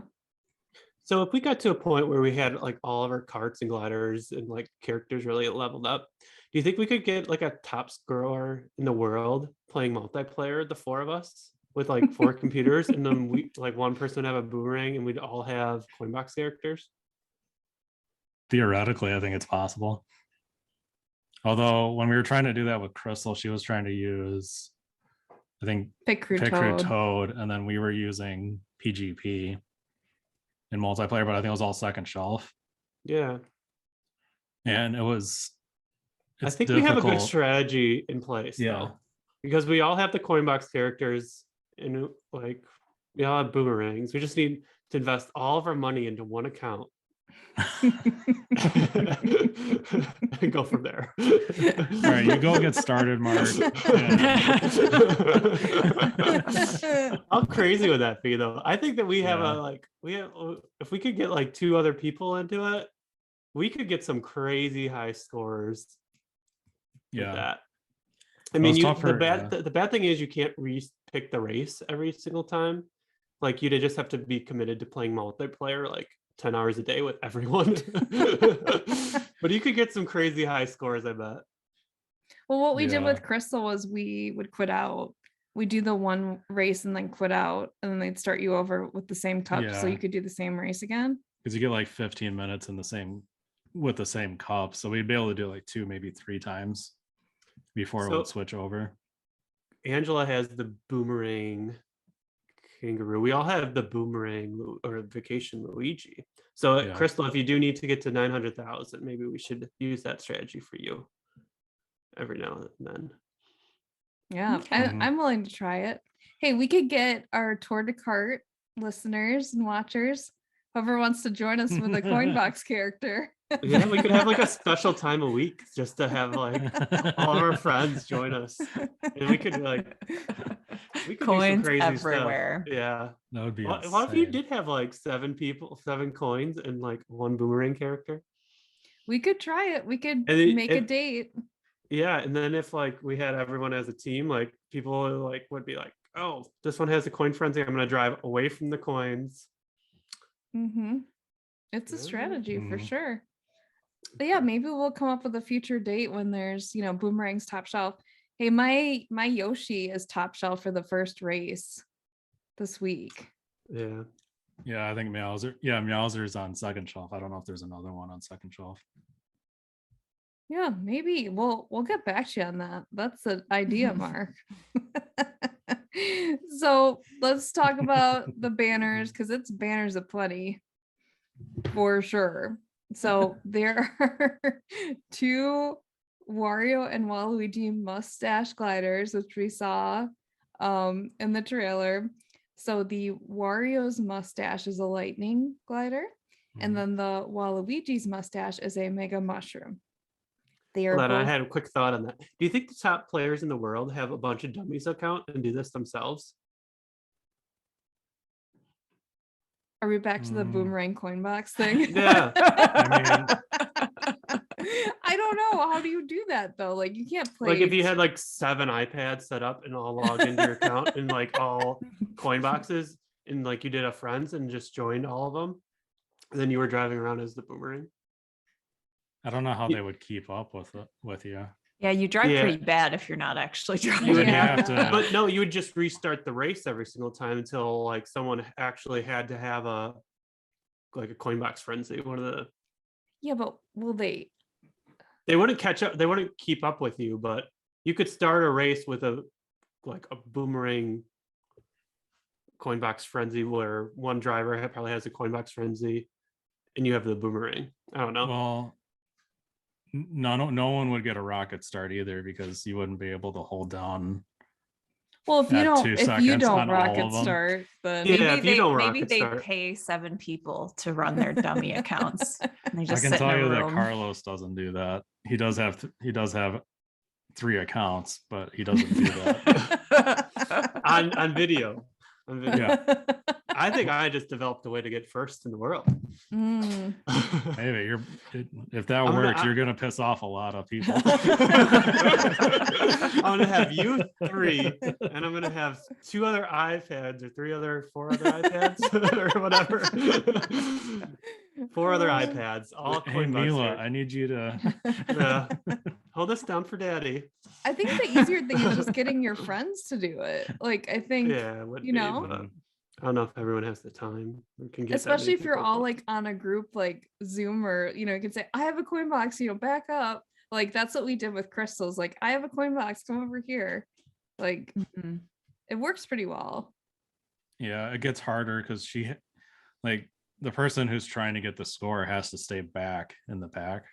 So if we got to a point where we had like all of our carts and gliders and like characters really leveled up, do you think we could get like a top scorer in the world playing multiplayer, the 4 of us with like 4 computers, and then we like one person would have a boomerang and we'd all have coin box characters? Theoretically, I think it's possible. Although when we were trying to do that with Kristal, she was trying to use, I think, Pick Crew Crew Toad. Toad, and then we were using PGP in multiplayer, but I think it was all second shelf, Yeah. and I it's think we have a good difficult. strategy in place Yeah. though, because we all have the coin box characters and like we all have boomerangs. We just need to invest all of our money into one account and go from there. All right, you go get started, Mark. How crazy would that be though? I think that we have Yeah. if we could get like 2 other people into it, we could get some crazy high scores with Yeah. that. I mean, was you, tougher, the bad thing is you can't pick the race every single time. Like you'd just have to be committed to playing multiplayer like 10 hours a day with everyone. But you could get some crazy high scores, I bet. Well, what we did Yeah. with Kristal was we would quit out. We do the one race and then quit out, and then they'd start you over with the same cup, so Yeah. you could do the same race again. Because you get like 15 minutes in the same cup, so we'd be able to do like 2, maybe 3 times before it So- would switch over. Angela has the boomerang kangaroo. We all have the boomerang or vacation Luigi. So Yeah. Kristal, if you do need to get to 900,000, maybe we should use that strategy for you every now and then. Yeah, Okay. Mhm. I'm willing to try it. Hey, we could get our Tour de Kart listeners and watchers, whoever wants to join us with a coin box character. Yeah, we could have like a special time a week just to have like all of our friends join us, and we could do some Coins crazy everywhere. stuff. Yeah. That would be What if you insane. did have like 7 people, 7 coins, and like 1 boomerang character? We could try it. We could And make a date. Yeah, and then if like we had everyone as a team, like people like would be like, oh, this one has a coin frenzy. I'm gonna drive away from the coins. Mm-hmm. It's a Yeah. strategy for Mhm. sure. But yeah, maybe we'll come up with a future date when there's, boomerangs top shelf. Hey, my Yoshi is top shelf for the first race this week. Yeah. Yeah, I think Meowser's on second shelf. I don't know if there's another one on second shelf. Yeah, maybe we'll get back to you on that. That's an idea, Mark. So let's talk about the banners, because it's banners aplenty for sure. So there are 2 Wario and Waluigi mustache gliders, which we saw in the trailer. So the Wario's mustache is a lightning glider, and Mhm. then the Waluigi's mustache is a mega mushroom. They are Hold on, I both. had a quick thought on that. Do you think the top players in the world have a bunch of dummies account and do this themselves? Are we back to the Mm. boomerang coin box thing? Yeah. I I don't know. How do you do that though? Like you can't play. Like if you had like 7 iPads set up and all logged into your account and like all coin boxes, and like you did a friends and just joined all of them, and then you were driving around as the boomerang. don't know how Ye- they would keep up with you. Yeah, you drive Yeah. pretty bad if you're not actually driving. You would Yeah. have to, but no, you would just restart the race every single time until like someone actually had to have a coin box frenzy. One of the Yeah, but will they? they wouldn't catch up, they wouldn't keep up with you, but you could start a race with a boomerang coin box frenzy where one driver probably has a coin box frenzy and you have the boomerang. I don't know. Well, no one would get a rocket start either because you wouldn't be able to hold down. Well, if you At don't, 2 if you seconds don't on all rocket of them. start, then Yeah, Maybe if you don't maybe rocket they start. pay 7 people to run their dummy accounts. And they I just can sit in tell a you that room. Carlos doesn't do that. He does have 3 accounts, but he doesn't do that. on video. On video. Yeah. I think I just developed a way to get first in the world. Mm. Maybe if that I'm gonna- works, you're gonna piss off a lot of people. I'm gonna have you 3, and I'm gonna have 2 other iPads or 4 other iPads or whatever. 4 other iPads, all Hey coin bucks Mila, here. I need you to. Yeah. Hold us down for daddy. I think the easier thing is just getting your friends to do it. Like, I think, Yeah, it would you be, know? but I don't know if everyone has the time or can get that especially many if you're people, all but- like on a group like Zoom, or you can say, I have a coin box, back up. Like that's what we did with Crystals. Like, I have a coin box, come over here. Like Mhm. it works pretty well. Yeah, it gets harder because like the person who's trying to get the score has to stay back in the pack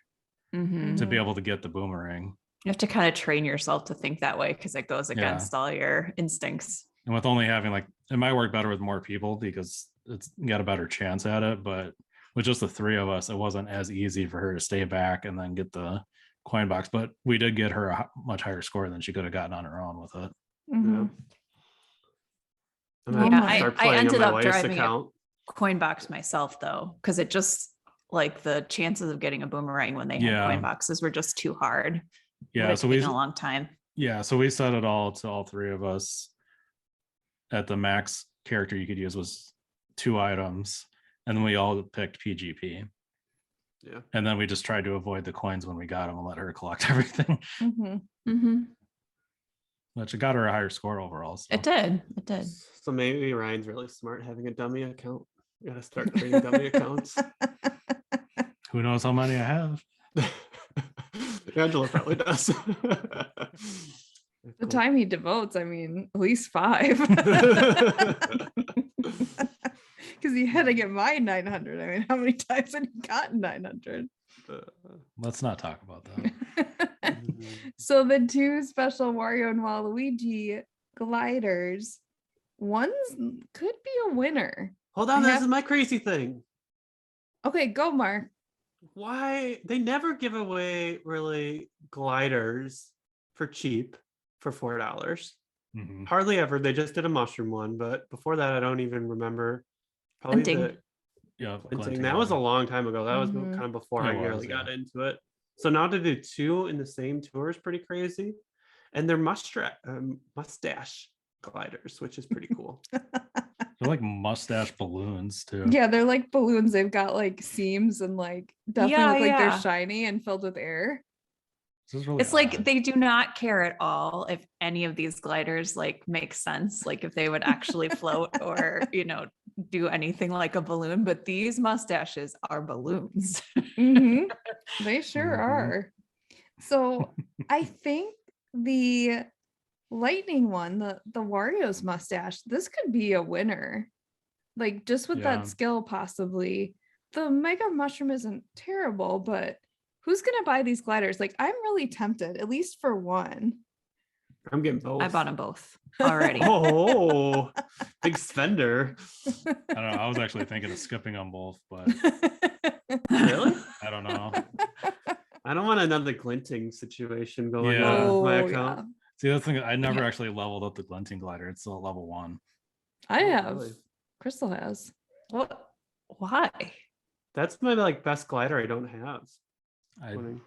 Mhm. to be Mhm. able to get the boomerang. You have to kind of train yourself to think that way because it goes Yeah. against all your instincts. And with only having it might work better with more people because it's got a better chance at it. But with just the 3 of us, it wasn't as easy for her to stay back and then get the coin box. But we did get her a much higher score than she could have gotten on her own with it. Mhm. I'm Yeah, gonna I- start I playing ended on my up wife's driving it. account. Coin box myself though, because it just like the chances of getting a boomerang when they had Yeah. coin boxes were just too hard. Yeah, Would've so we taken a long time. set it all to all 3 of us. At the max character you could use was 2 items, and then we all picked PGP. Yeah. And then we just tried to avoid the coins when we got them and let her collect everything, Mhm. Mhm. which got her a higher score overall. So. It did. It did. So maybe Ryan's really smart having a dummy account. You gotta start creating dummy accounts. Who knows how many I have? Angela probably does. The time he devotes, I mean, at least 5. Because he had to get my 900. I mean, how many times had he gotten 900? Let's not talk about that. So the 2 special Wario and Waluigi gliders, one's could be a winner. Hold on, I this have- is my crazy thing. Okay, go Mark. Why they never give away really gliders for cheap for $4? Mhm. Hardly ever. They just did a mushroom one, but before that, I don't even remember. Probably Glinting. the Yeah, Glinting. Glinting That was a Water. long time ago. That was Mhm. kind of before It I was, really got yeah. into it. So now to do 2 in the same tour is pretty crazy, and they're mustache gliders, which is pretty cool. They're like mustache balloons too. Yeah, they're like balloons. They've got like seams and like definitely Yeah, look like yeah. they're shiny and filled with air. This is really It's like odd. they do not care at all if any of these gliders like make sense, like if they would actually float or do anything like a balloon. But these mustaches are balloons. Mhm. They sure Mhm. are. So I think the lightning one, the Wario's mustache, this could be a winner. Like just with Yeah. that skill, possibly. The mega mushroom isn't terrible, but who's gonna buy these gliders? Like I'm really tempted, at least for one. I'm getting both. I bought them both already. Oh, big spender. I don't know. I was actually thinking of skipping on both, but Really? I don't know. I don't want another glinting situation going Yeah. on with my Oh, account. yeah. See, that's the thing. I never actually leveled up the glinting glider. It's still at level 1. I Oh, have. really? Crystal has. What? Why? That's my best glider I don't have. I Winning.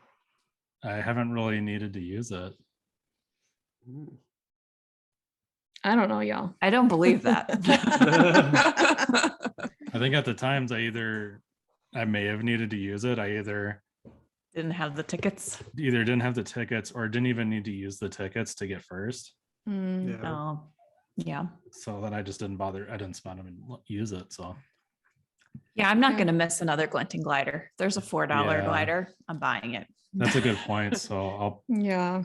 I haven't really needed to use it. Mm. I don't know, y'all. I don't believe that. I think at the times I may have needed to use it. I either Didn't have the tickets. didn't have the tickets or didn't even need to use the tickets to get first. Hmm. Yeah. Oh, yeah. So then I just didn't bother. I didn't spend them and use it. So Yeah, I'm not Yeah. going to miss another glinting glider. There's a $4 Yeah. glider. I'm buying it. that's a good point. So I'll Yeah.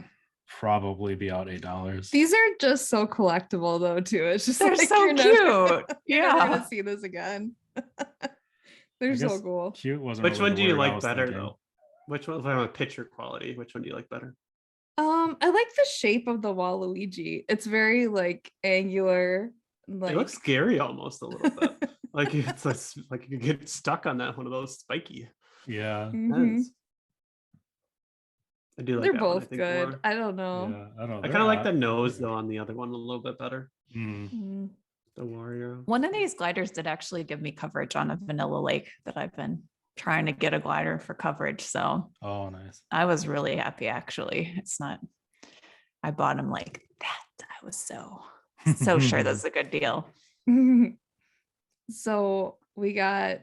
probably be out $8. These are just so collectible though, too. It's just They're like so you're cute. never Yeah. gonna see this again. They're I so guess cool. Cute wasn't. Which really one the do you word I like was better thinking. though? Which one? If I'm a picture quality, which one do you like better? I like the shape of the Waluigi. It's very like angular. Like It looks scary almost a little bit. Like like you could get stuck on that one of those spiky Yeah. mhm. ends. I do like They're that one, I both think, good. more. I don't know. Yeah. I don't know. I they're kind of like hot. the nose They're though on the other one a little bit better. good. Mm. Mm. The Wario. One of these gliders did actually give me coverage on a vanilla lake that I've been trying to get a glider for coverage. So Oh, nice. I was really happy actually. It's not, I bought him like that. I was so sure that's a good deal. So we got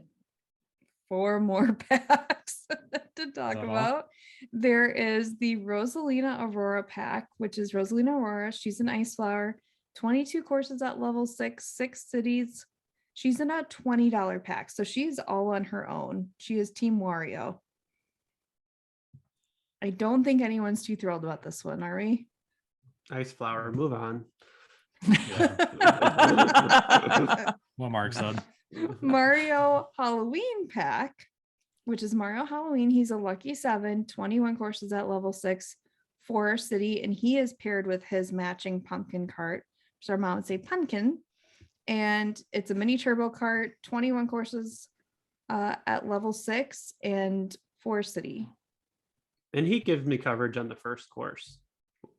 4 more packs to talk that all? about. There is the Rosalina Aurora pack, which is Rosalina Aurora. She's an ice flower, 22 courses at level 6, 6 cities. She's in a $20 pack, so she's all on her own. She is Team Wario. I don't think anyone's too thrilled about this one, are we? Ice flower. Move on. What Mark said. Mario Halloween pack, which is Mario Halloween. He's a lucky 7, 21 courses at level 6, 4 city, and he is paired with his matching pumpkin cart, which our mom would say pumpkin. And it's a mini turbo cart, 21 courses at level 6 and 4 city. And he gives me coverage on the first course.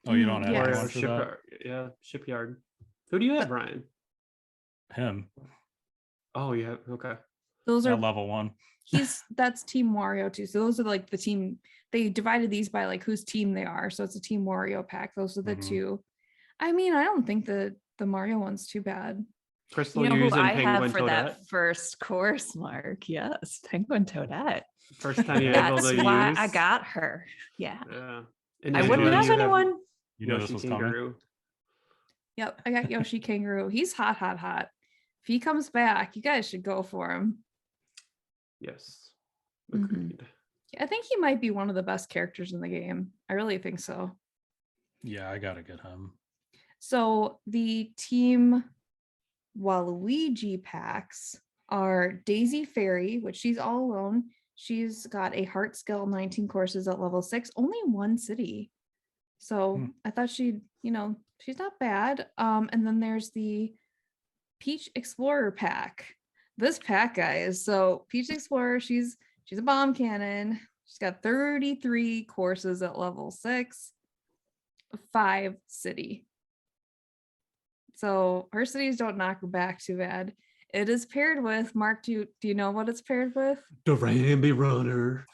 Oh, you don't have yes. anyone Wario for that? shipyard. Yeah, shipyard. Who do you have, Ryan? Him Oh, yeah. Okay. Those at are level 1. that's Team Wario too. So those are like the team. They divided these by like whose team they are. So it's a Team Wario pack. Those are the Mhm. 2. I mean, I don't think the Mario one's too bad. Kristal, You know you're who using I Penguin have for Toadette. that first course, Mark? Yes, Penguin Toadette. First time you're able That's to why use. I got her. Yeah. Yeah. And I Yeah, wouldn't you have have- anyone. You know this Yoshi was coming. Kangaroo. Yep, I got Yoshi Kangaroo. He's hot, hot, hot. If he comes back, you guys should go for him. Yes. Mhm. Agreed. I think he might be one of the best characters in the game. I really think so. Yeah, I gotta get him. So the Team Waluigi packs are Daisy Fairy, which she's all alone. She's got a heart skill, 19 courses at level 6, only 1 city. So I thought she'd, she's not bad. And then there's the Peach Explorer pack. This pack, guys. So Peach Explorer, she's a bomb cannon. She's got 33 courses at level 6, 5 city. So her cities don't knock her back too bad. It is paired with Mark. Do you know what it's paired with? The Rambi Runner.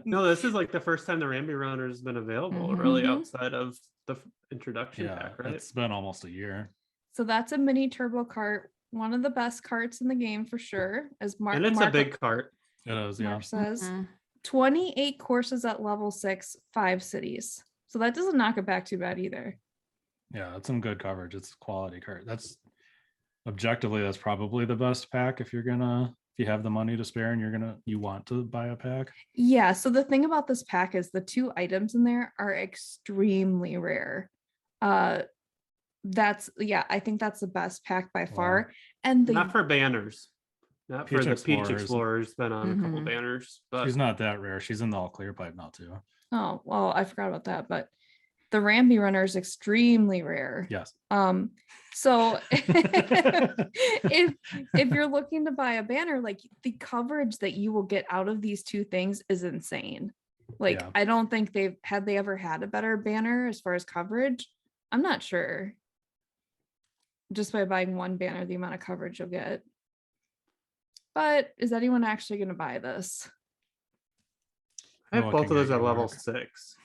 No, this is like the first time the Rambi Runner has been available, really, Mhm. outside of the introduction Yeah, pack, right? it's been almost a year. So that's a mini turbo cart, one of the best carts in the game for sure. As Mark And it's a big cart. It is, yeah. Mark says, Mhm. 28 courses at level 6, 5 cities. So that doesn't knock it back too bad either. Yeah, it's some good coverage. It's a quality card. That's objectively, that's probably the best pack if you have the money to spare and you want to buy a pack. Yeah. So the thing about this pack is the 2 items in there are extremely rare. I think that's the best pack by far. And Not for banners. Not for Peach the Peach Explorers. Explorer's been on a couple Mhm. banners, but She's not that rare. She's in the all clear pipe now too. oh, well, I forgot about that, but the Rambi Runner is extremely rare. Yes. So if you're looking to buy a banner, like the coverage that you will get out of these 2 things is insane. Like Yeah. I don't think they ever had a better banner as far as coverage. I'm not sure. Just by buying 1 banner, the amount of coverage you'll get. But is anyone actually going to buy this? I have I'm both of looking those at at you, level Mark. 6.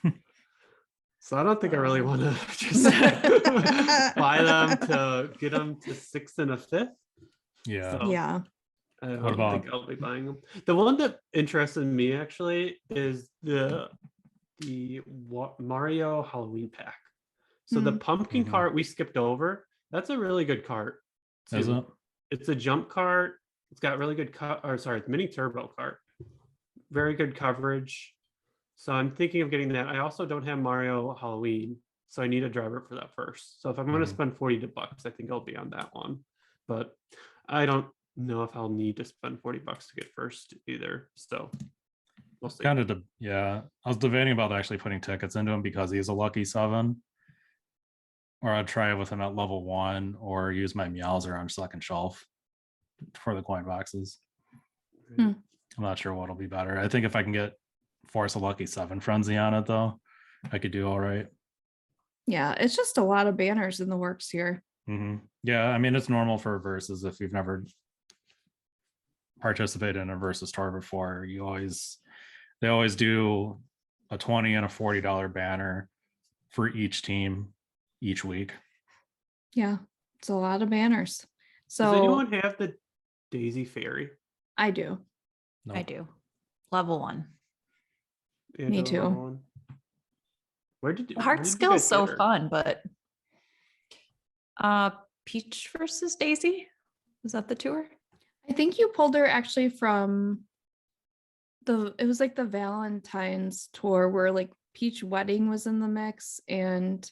So I don't think I really Oh. want to just buy them to get them to 6th and a 5th. Yeah. So Yeah. I don't about- think I'll be buying them. The one that interested me actually is the Mario Halloween pack. So the pumpkin Mhm. cart we skipped over. That's a really good cart. Is too. it? It's a jump cart. It's got really good it's mini turbo cart. Very good coverage. So I'm thinking of getting that. I also don't have Mario Halloween, so I need a driver for that first. So if I'm going to Mhm. spend $40, I think I'll be on that one. But I don't know if I'll need to spend $40 to get first either. So We'll see. Kind of, yeah. I was debating about actually putting tickets into him because he's a lucky 7. Or I'd try it with him at level 1 or use my Meowser on second shelf for the coin boxes. Hmm. I'm not sure what'll be better. I think if I can force a lucky 7 frenzy on it though, I could do all right. Yeah, it's just a lot of banners in the works here. Yeah, I mean, it's normal for versus if you've never participated in a versus tour before. They always do a $20 and a $40 banner for each team each week. Yeah, it's a lot of banners. Does So anyone have the Daisy Fairy? I do. Nope. I do. Level 1. Yeah, Me the too. level 1. Where did The where hard did you skill guys is so get her? fun, but Peach versus Daisy, was that the tour? I think you pulled her actually from it was like the Valentine's tour where like Peach Wedding was in the mix and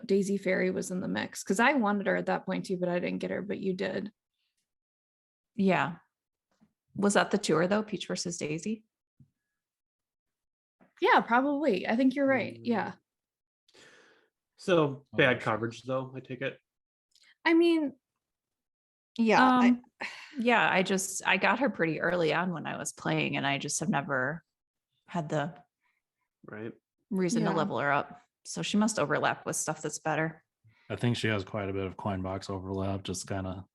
Daisy Fairy was in the mix because I wanted her at that point too, but I didn't get her, but you did. Yeah. Was that the tour though? Peach versus Daisy? Yeah, probably. I think you're right. Yeah. So Oh, bad gosh. coverage though, I take it. I mean, yeah. Yeah, I got her pretty early on when I was playing, and I just have never had the Right. reason to Yeah. level her up. So she must overlap with stuff that's better. I think she has quite a bit of coin box overlap, just kind of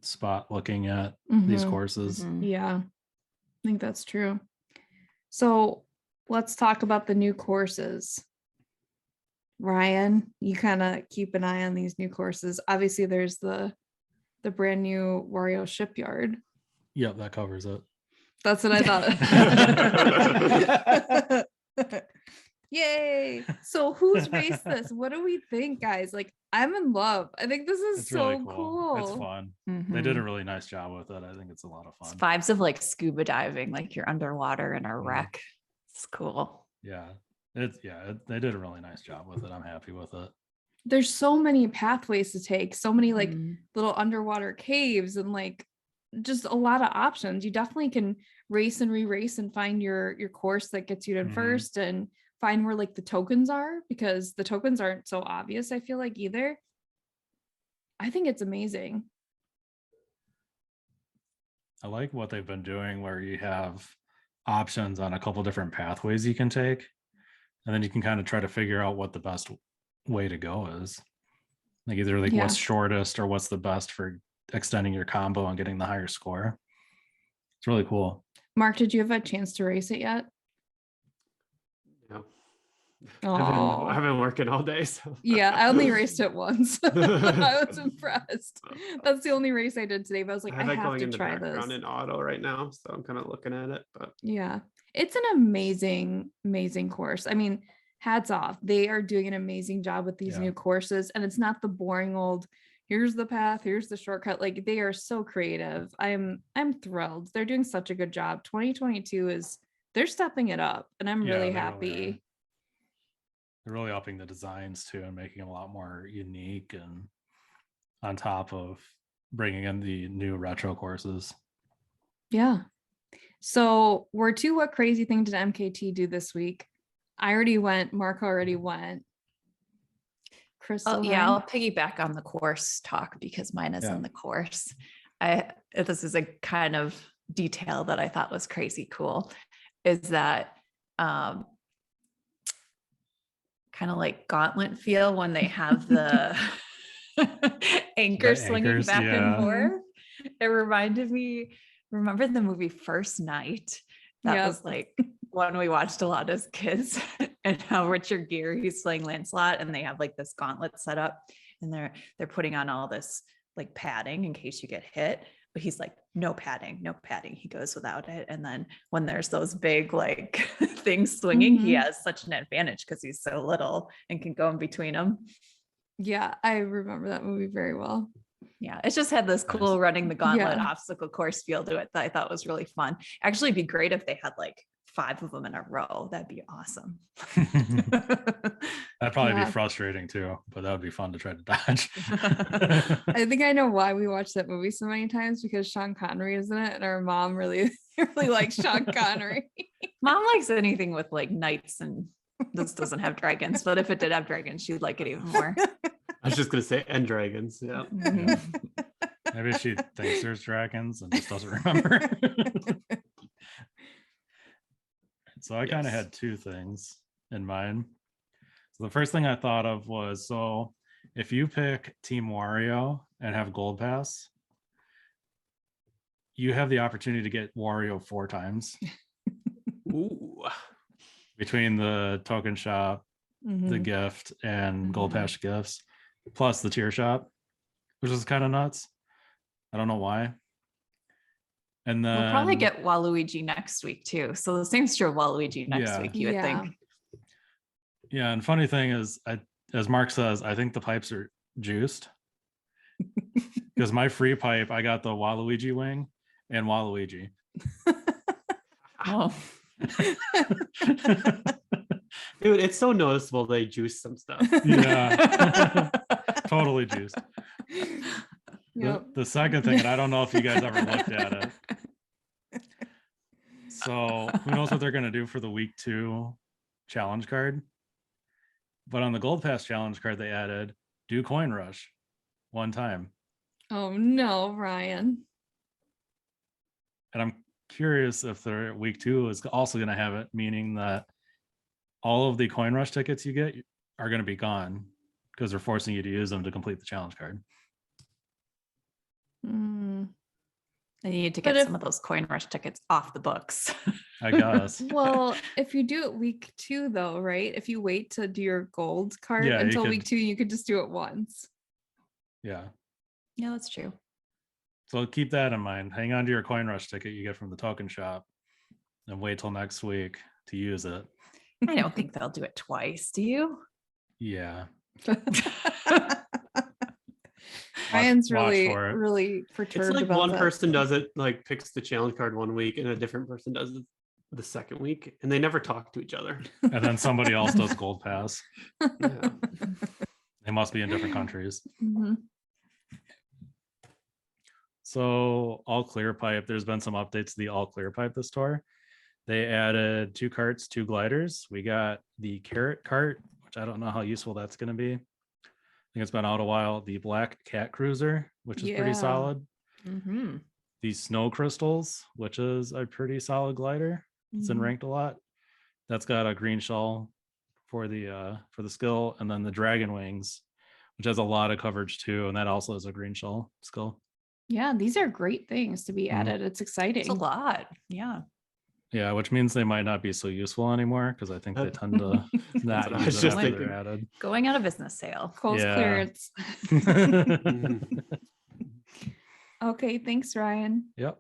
spot looking at Mhm. these courses. Yeah, I think that's true. So let's talk about the new courses. Ryan, you kind of keep an eye on these new courses. Obviously, there's the brand new Wario shipyard. Yep, that covers it. That's what I thought. Yay. So who's raced this? What do we think, guys? Like, I'm in love. I think this is It's so really cool. It's cool. fun. They did a really nice job with it. I think it's a lot of It's fun. vibes of like scuba diving, like you're underwater in a wreck. It's cool. Yeah. They did a really nice job with it. I'm happy with it. There's so many pathways to take, so many like Mhm. little underwater caves and like just a lot of options. You definitely can race and re-race and find your course that gets you in first and find where like the tokens are because the tokens aren't so obvious, I feel like either. I think it's amazing. I like what they've been doing where you have options on a couple different pathways you can take. And then you can kind of try to figure out what the best way to go is. Like either like Yeah. what's shortest or what's the best for extending your combo and getting the higher score. It's really cool. Mark, did you have a chance to race it yet? No. Oh, I've been working all day. So yeah, I only raced it once. I was impressed. That's the only race I did today, but I was like, I it have going to in the try background this. in auto right now, so I'm kind of looking at it. But Yeah, it's an amazing course. I mean, hats off. They are doing an amazing job with these Yeah. new courses, and it's not the boring old, here's the path, here's the shortcut. Like they are so creative. I'm thrilled. They're doing such a good job. 2022 they're stepping it up, and I'm Yeah, really they really happy. are. They're really upping the designs too and making them a lot more unique and on top of bringing in the new retro courses. Yeah. So we're to what crazy thing did MKT do this week? I already went. Mark already went. Kristal, Yeah, Ryan? I'll piggyback on the course talk because mine is Yeah. in the course. This is a kind of detail that I thought was crazy cool, is that kind of like gauntlet feel when they have the anchor swinging anchors, back yeah. and forth. It reminded me, remember the movie First Night? That Yep. was like one we watched a lot as kids, and how Richard Gere, he's playing Lancelot, and they have like this gauntlet set up, and they're putting on all this like padding in case you get hit. But he's like, no padding, no padding. He goes without it. And then when there's those big like things swinging, he has such an advantage because he's so little and can go in between them. Yeah, I remember that movie very well. Yeah, it just had this cool Nice. running the gauntlet Yeah. obstacle course feel to it that I thought was really fun. Actually, it'd be great if they had like 5 of them in a row. That'd be awesome. That'd probably Yeah. be frustrating too, but that would be fun to try to dodge. I think I know why we watched that movie so many times, because Sean Connery is in it, and our mom really, really likes Sean Connery. Mom likes anything with like knights, and this doesn't have dragons, but if it did have dragons, she'd like it even more. I was just gonna say and dragons. Yeah. Yeah. Maybe she thinks there's dragons and just doesn't remember. So I kind of Yes. had 2 things in mind. So the first thing I thought of was, so if you pick Team Wario and have Gold Pass, you have the opportunity to get Wario 4 times Ooh. between the token shop, the Mhm. gift, and Gold Mhm. Pass gifts, plus the tier shop, which is kind of nuts. I don't know why. And then We'll probably get Waluigi next week too. So the same's true of Waluigi next Yeah. week, you would Yeah. think. Yeah, and funny thing is, as Mark says, I think the pipes are juiced. Because my free pipe, I got the Waluigi wing and Waluigi. Oh, Dude, it's so noticeable they juice some stuff. Yeah. Totally juiced. Yep. The second thing, and I don't know if you guys ever looked at it. So who knows what they're going to do for the week 2 challenge card. But on the Gold Pass challenge card, they added do coin rush 1 time. Oh no, Ryan. And I'm curious if their week 2 is also going to have it, meaning that all of the coin rush tickets you get are going to be gone because they're forcing you to use them to complete the challenge card. Mm, I need to But get if- some of those coin rush tickets off the books. I guess. well, if you do it week 2 though, right? If you wait to do your gold card Yeah, you until could- week 2, you could just do it once. Yeah. Yeah, that's true. So keep that in mind. Hang on to your coin rush ticket you get from the token shop and wait till next week to use it. I don't think they'll do it twice. Do you? Yeah. Ryan's watch really, for it. really It's perturbed like about one that. person does it, like picks the challenge card one week, and a different person does it the second week, and they never talk to each other. And then somebody else does Gold Pass. Yeah. They must be in different countries. Mhm. So all clear pipe, there's been some updates to the all clear pipe this tour. They added 2 carts, 2 gliders. We got the carrot cart, which I don't know how useful that's going to be. I think it's been out a while. The black cat cruiser, which is pretty Yeah. solid. Mm-hmm. The snow crystals, which is a pretty solid glider. It's been Mhm. ranked a lot. That's got a green shell for the skill, and then the dragon wings, which has a lot of coverage too, and that also is a green shell skill. Yeah, these are great things to be Mhm. added. It's exciting. It's a lot. Yeah. Yeah, which means they might not be so useful anymore because I think they tend to not what I use was it just after thinking. they're added. Going out of business sale. Close Yeah. clearance. Mhm. Okay, thanks, Ryan. Yep.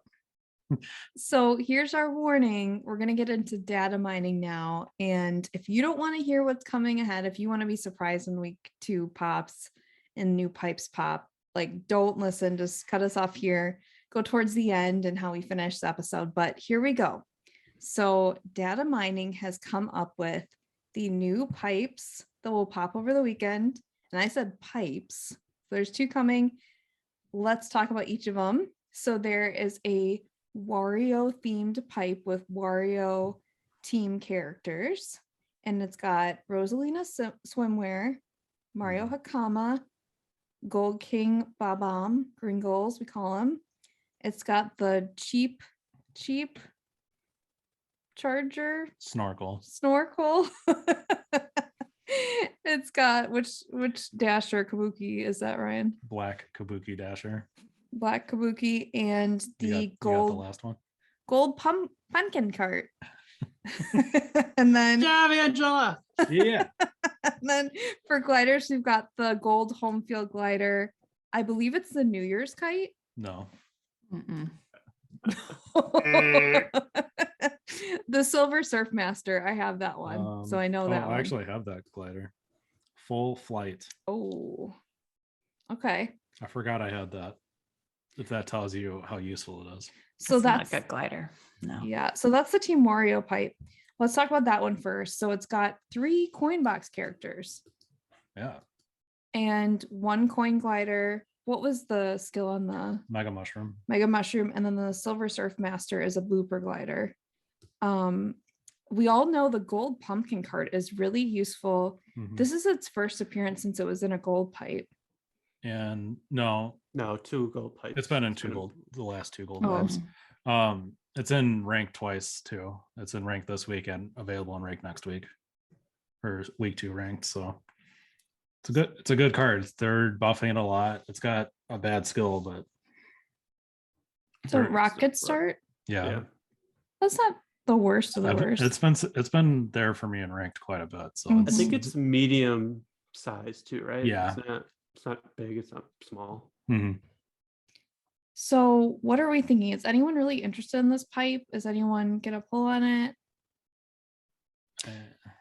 So here's our warning. We're going to get into data mining now. And if you don't want to hear what's coming ahead, if you want to be surprised when week 2 pops and new pipes pop, like don't listen, just cut us off here. Go towards the end and how we finish the episode. But here we go. So data mining has come up with the new pipes that will pop over the weekend. And I said pipes. So there's 2 coming. Let's talk about each of them. So there is a Wario themed pipe with Wario team characters. And it's got Rosalina swimwear, Mario Hakama, Gold King Babam, Gringles, we call him. It's got the cheap charger Snorkel. snorkel. It's got which Dasher Kabuki is that, Ryan? Black Kabuki Dasher. Black Kabuki and You the got the gold last one. pumpkin cart. And then Job, Angela. Yeah. and then for gliders, we've got the gold home field glider. I believe it's the New Year's kite. No. Mm-mm. The Silver Surf Master. I have that one. So I know that I one. actually have that glider. Full flight. Oh, okay. I forgot I had that. if that tells you how useful it is. So It's not that's a good glider. No. yeah. So that's the Team Wario pipe. Let's talk about that one first. So it's got 3 coin box characters Yeah. and 1 coin glider. What was the skill on the Mega Mushroom. Mega Mushroom? And then the Silver Surf Master is a blooper glider. We all know the gold pumpkin cart is really useful. Mhm. This is its first appearance since it was in a gold pipe. And no, No, 2 gold pipes. it's been in the last 2 gold Oh. pipes. It's in rank twice too. It's in rank this week and available in rank next week, or week 2 ranked. So it's a good card. They're buffing it a lot. It's got a bad skill, but So Right. rocket start. yeah, Yeah. That's not the worst of the worst. it's been there for me and ranked quite a bit. So Mhm. I think it's medium size too, right? Yeah. It's not big, it's not small. Mhm. So what are we thinking? Is anyone really interested in this pipe? Is anyone get a pull on it?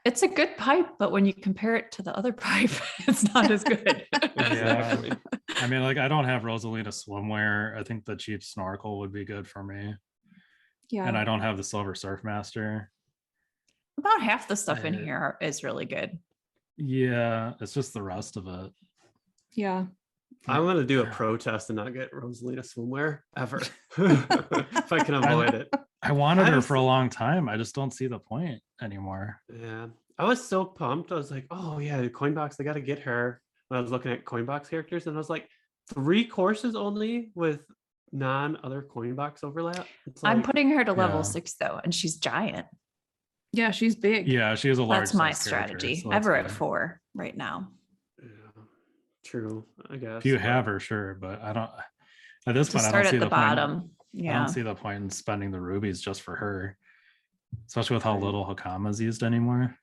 It's a good pipe, but when you compare it to the other pipe, it's not as good. Exactly. I mean, like I don't have Rosalina swimwear. I think the cheap snorkel would be good for me. Yeah. And I don't have the Silver Surf Master. About half the stuff in Uh, here is really good. Yeah, it's just the rest of it. Yeah. I'm gonna do a protest and not get Rosalina swimwear ever. If I can avoid it. I wanted her for a Honestly- long time. I just don't see the point anymore. Yeah. I was so pumped. I was like, oh yeah, the coin box, I gotta get her. When I was looking at coin box characters, and I was like, 3 courses only with non-other coin box overlap. It's I'm like, putting her to level Yeah. 6 though, and she's giant. Yeah, she's big. Yeah, she is a large. That's my size character, strategy. so I have that's her at good. 4 right now. yeah, true, I guess. If you but- have her, sure, but I don't. At this To point, I start don't see at the the point. bottom. I Yeah. don't see the point in spending the rubies just for her, especially with how Right. little Hakama's used anymore.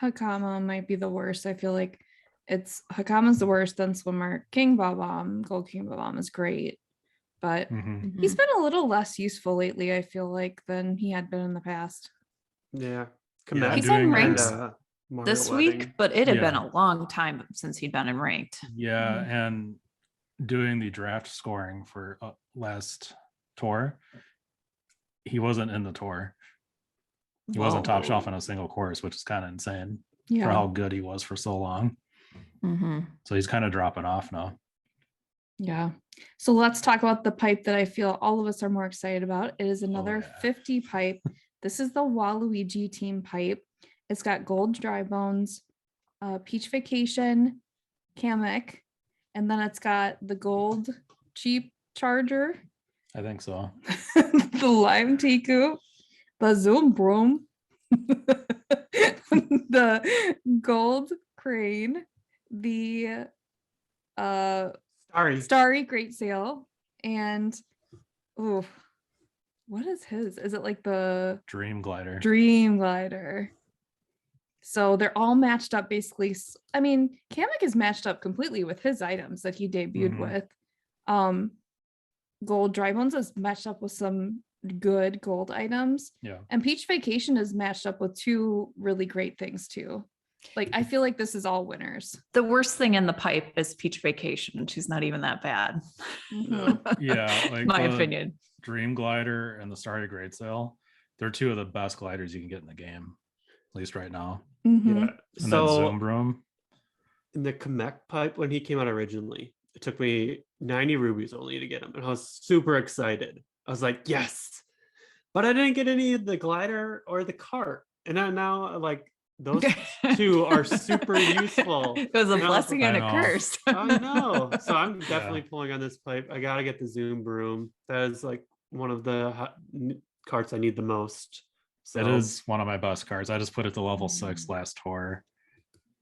Hakama might be the worst. I feel like it's Hakama's the worst, then Swimmer. King Bob-omb, Gold King Bob-omb is great, but Mhm. he's Mhm. been a little less useful lately, I feel like, than he had been in the past. Yeah. Yeah, He's doing in the- ranks Mario this Wedding. week, but it had been Yeah. a long time since he'd been in ranked. Yeah, Mhm. and doing the draft scoring for last tour, he wasn't in the tour. He wasn't top shelf in a single course, which is kind of insane for Yeah. how good he was for so long. Mm-hmm. So he's kind of dropping off now. Yeah. So let's talk about the pipe that I feel all of us are more excited about. It is another yeah. 50 pipe. This is the Waluigi team pipe. It's got gold dry bones, peach vacation, Kamek, and then it's got the gold cheap charger, I think so. the lime teacup, the zoom broom, the gold crane, the Sorry. starry great sail, and oh, what is his? Is it like the Dream Glider. dream glider? So they're all matched up basically. I mean, Kamek is matched up completely with his items that he debuted Mhm. with. Gold Dry Bones is matched up with some good gold items. Yeah. And Peach Vacation is matched up with 2 really great things too. Like I feel like this is all winners. The worst thing in the pipe is Peach Vacation. She's not even that bad. Mhm. Yeah, like My the opinion. Dream Glider and the Starry Great Sail, they're 2 of the best gliders you can get in the game, at least right now. Mhm. Yeah. And then So Zoom Broom. in the Kamek pipe, when he came out originally, it took me 90 rubies only to get him, and I was super excited. I was like, yes, but I didn't get any of the glider or the cart, and now like those 2 are super useful. It was a And I was blessing like, and a I know. curse. I know. So I'm Yeah. definitely pulling on this pipe. I gotta get the Zoom Broom. That is like one of the carts I need the most. So It is one of my best cards. I just put it to level 6 Mm. last tour,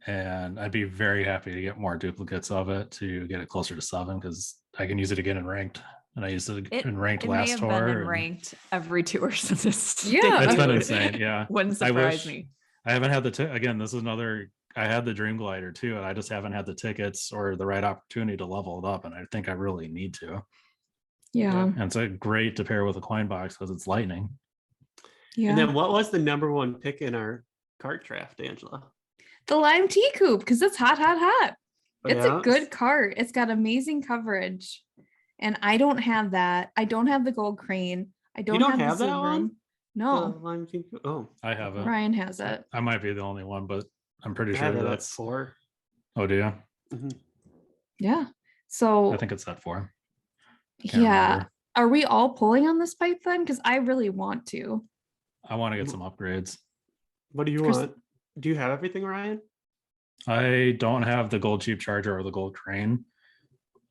and I'd be very happy to get more duplicates of it to get it closer to 7 because I can use it again in ranked, and I used it in ranked It may last have tour. been in and ranked every tour since this. Yeah. It's been debuted. insane. Yeah, Wouldn't I surprise wish- me. I haven't had the again. This is another. I had the Dream Glider too, and I just haven't had the tickets or the right opportunity to level it up, and I think I really need to. Yeah. And it's great to pair with a coin box because it's lightning. Yeah. And then what was the number 1 pick in our cart draft, Angela? The lime tea coupe, because it's hot, hot, hot. Oh, It's yeah? a good cart. It's got amazing coverage. And I don't have that. I don't have the gold crane. I don't, don't have have the that Zoom one? room. No, Lime King. Oh, I have it. Ryan has it. I might be the only one, but I'm pretty I have sure it at that's 4. Oh, do you? Mhm. Yeah. So I think it's at 4. Can't yeah. remember. Are we all pulling on this pipe then? Because I really want to. I want to get some upgrades. What do you Chris- want? Do you have everything, Ryan? I don't have the gold cheap charger or the gold crane,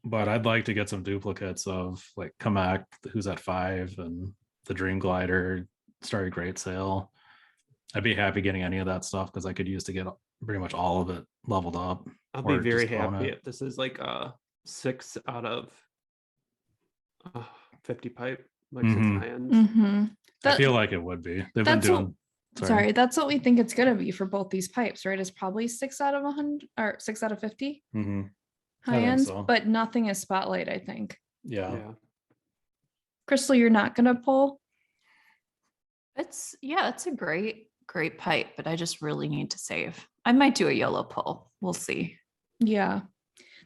but I'd like to get some duplicates of like Kamak, who's at 5, and the Dream Glider, Starry Great Sail. I'd be happy getting any of that stuff because I could use to get pretty much all of it leveled up. I'll or be very just own happy it. if this is like a 6 out of 50 pipe, like 6 Mhm. high ends. Mm-hmm. I feel like it would be. They've been that's what- doing. Sorry, that's what we think it's gonna be for both these pipes, right? It's probably 6 out of 100 or 6 out of 50 Mm-hmm. high think ends, so. but nothing is spotlight, I think. Yeah. Yeah. Kristal, you're not gonna pull? It's a great pipe, but I just really need to save. I might do a YOLO pull. We'll see. Yeah.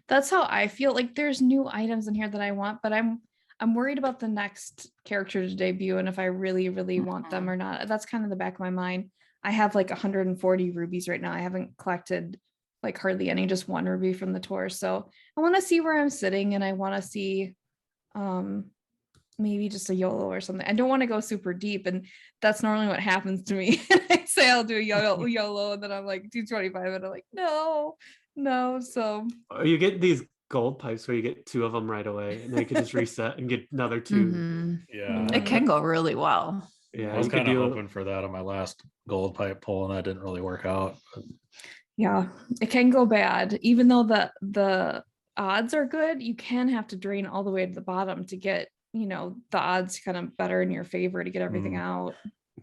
That's how I feel. Like there's new items in here that I want, but I'm worried about the next character to debut and if I really, really want them or not. That's kind of the back of my mind. I have like 140 rubies right now. I haven't collected like hardly any, just 1 ruby from the tour. So I want to see where I'm sitting and I want to see maybe just a YOLO or something. I don't want to go super deep, and that's normally what happens to me. I say I'll do a YOLO and then I'm like 225 and I'm like, no. So Or you get these gold pipes where you get 2 of them right away, and then you can just reset and get another 2. Mhm. Yeah. It can go really well. Yeah, I was you could kind of do. hoping for that on my last gold pipe pull, and that didn't really work out. But yeah, it can go bad. Even though the odds are good, you can have to drain all the way to the bottom to get, the odds kind of better in your favor to get everything out.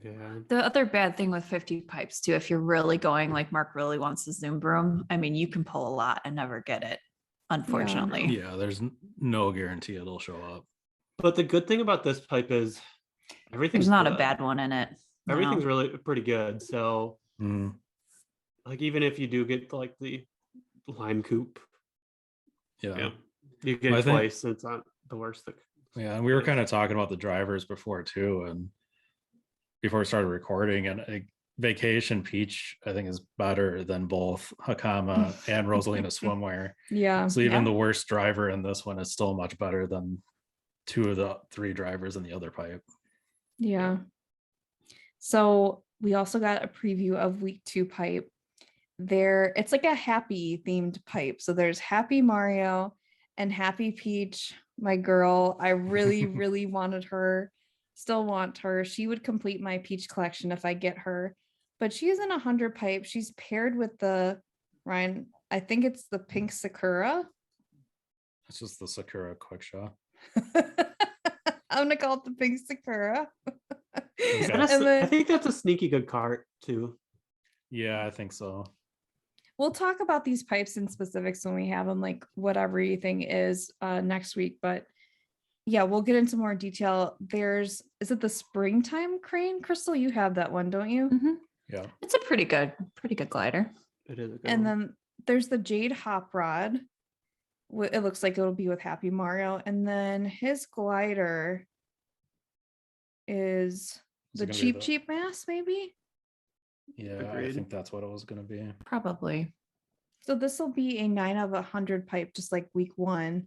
Yeah. The other bad thing with 50 pipes too, if you're really going like Mark really wants the Zoom broom, I mean, you can pull a lot and never get it, unfortunately. yeah, there's no guarantee it'll show up. But the good thing about this pipe is everything's There's not a good. bad one in it. No. Everything's really pretty good. So Mhm. like even if you do get like the lime coop, Yeah. you get Well, I it think- twice, and it's not the worst thing. Yeah, and we were kind of talking about the drivers before too, and before we started recording, and Vacation Peach, I think, is better than both Hakama and Rosalina Swimwear. Yeah. So even yeah. the worst driver in this one is still much better than 2 of the 3 drivers in the other pipe. Yeah. So we also got a preview of week 2 pipe. It's like a happy themed pipe. So there's Happy Mario and Happy Peach, my girl. I really, really wanted her, still want her. She would complete my Peach collection if I get her. But she is in 100 pipe. She's paired with Ryan, I think it's the pink Sakura. It's just the Sakura quick shot. I'm gonna call it the pink Sakura. Okay. And And then- I think that's a sneaky good cart too. Yeah, I think so. We'll talk about these pipes in specifics when we have them, like what everything is next week. But yeah, we'll get into more detail. Is it the springtime crane? Kristal, you have that one, don't you? Mhm. Yeah. It's a pretty good glider. It is a good And one. then there's the Jade Hop Rod. It looks like it'll be with Happy Mario. And then his glider is Is it the gonna be cheap, the- cheap mass, maybe? Yeah, I Agreed. think that's what it was going to be. Probably. So this will be a 9 out of 100 pipe, just like week 1.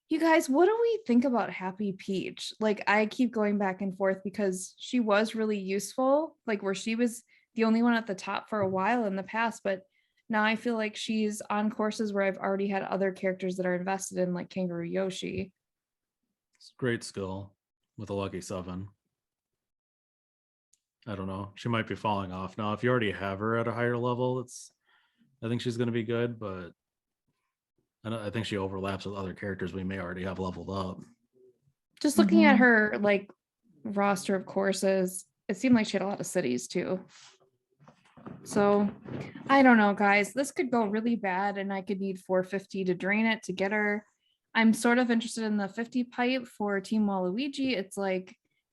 You guys, what do we think about Happy Peach? Like, I keep going back and forth because she was really useful, like where she was the only one at the top for a while in the past, but now I feel like she's on courses where I've already had other characters that are invested in, like Kangaroo Yoshi. It's great skill with a lucky 7. I don't know. She might be falling off now. If you already have her at a higher level, I think she's going to be good, but I think she overlaps with other characters we may already have leveled up. Just looking at Mhm. her like roster of courses, it seemed like she had a lot of cities too. So I don't know, guys. This could go really bad, and I could need 450 to drain it to get her. I'm sort of interested in the 50 pipe for Team Waluigi.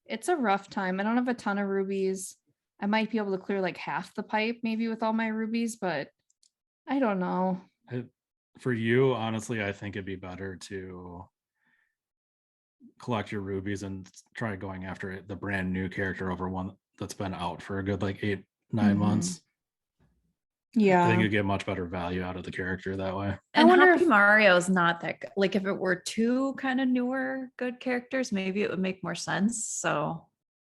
It's a rough time. I don't have a ton of rubies. I might be able to clear like half the pipe maybe with all my rubies, but I don't know. For you, honestly, I think it'd be better to collect your rubies and try going after the brand new character over one that's been out for a good like 8-9 Mhm. months. Yeah. I think you get much better value out of the character that way. I And wonder Happy if- Mario's not that good. Like if it were two kind of newer good characters, maybe it would make more sense. So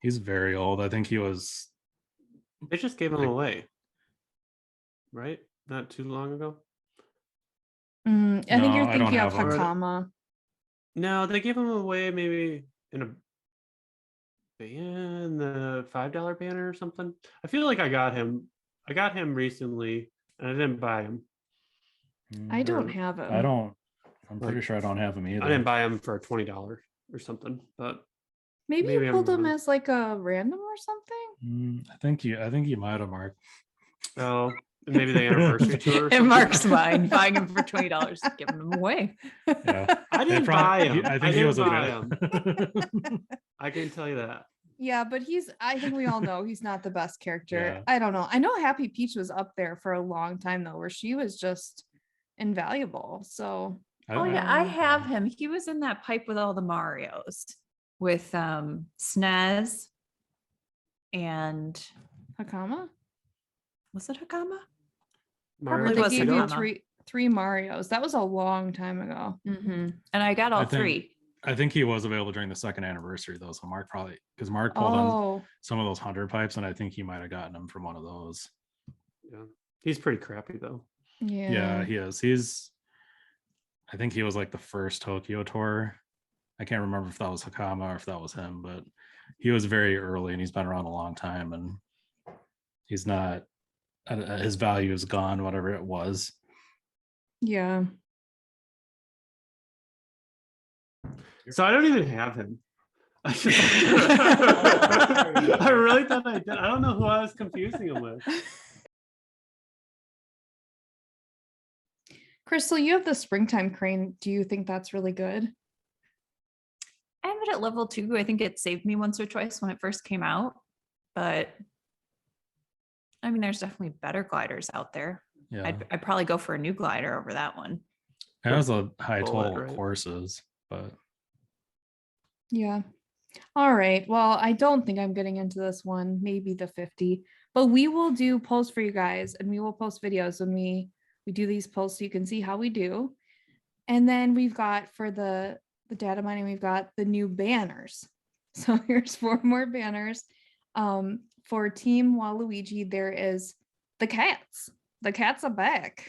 He's very old. I think he was. They just gave him Like- away, right? Not too long ago. I think No, you're I don't thinking of have him. Hakama. No, they gave him away maybe in a ban, the $5 banner or something. I feel like I got him. I got him recently, and I didn't buy him. I don't Or- have him. I don't. I'm Like, pretty sure I don't have him either. I didn't buy him for $20 or something, but Maybe maybe you I'm pulled him wrong. as like a random or something. I think you might have, Mark. oh, maybe the anniversary tour. Or and something. Mark's mine, buying him for $20, giving them away. Yeah. I They didn't probably- buy him. I I think he didn't was buy available. I can tell you that. Yeah, but I think we all know he's not the best character. Yeah. I don't know. I know Happy Peach was up there for a long time though, where she was just invaluable. So Oh yeah, I Um, have him. He was in that pipe with all the Marios with Snez and Hakama? was it Hakama? Mario Where It they was gave you Hakama. three Marios. That was a long time ago. And I got all I think- three. I think he was available during the second anniversary though. So Mark probably because Mark pulled on Oh, some of those 100 pipes, and I think he might have gotten them from one of those. Yeah, he's pretty crappy though. yeah. Yeah, he is. I think he was like the first Tokyo tour. I can't remember if that was Hakama or if that was him, but he was very early and he's been around a long time, and he's not. His value is gone, whatever it was. Yeah. So I don't even have him. I really thought I did. I don't know who I was confusing him with. Kristal, you have the springtime crane. Do you think that's really good? I have it at level 2. I think it saved me once or twice when it first came out, but I mean, there's definitely better gliders out there. Yeah, I'd probably go for a new glider over that one. it has a high Bullet, total right? courses, but Yeah. All right. Well, I don't think I'm getting into this one, maybe the 50, but we will do polls for you guys and we will post videos when we do these polls so you can see how we do. And then we've got for the data mining, we've got the new banners. So here's 4 more banners. For Team Waluigi, there is the cats. The cats are back.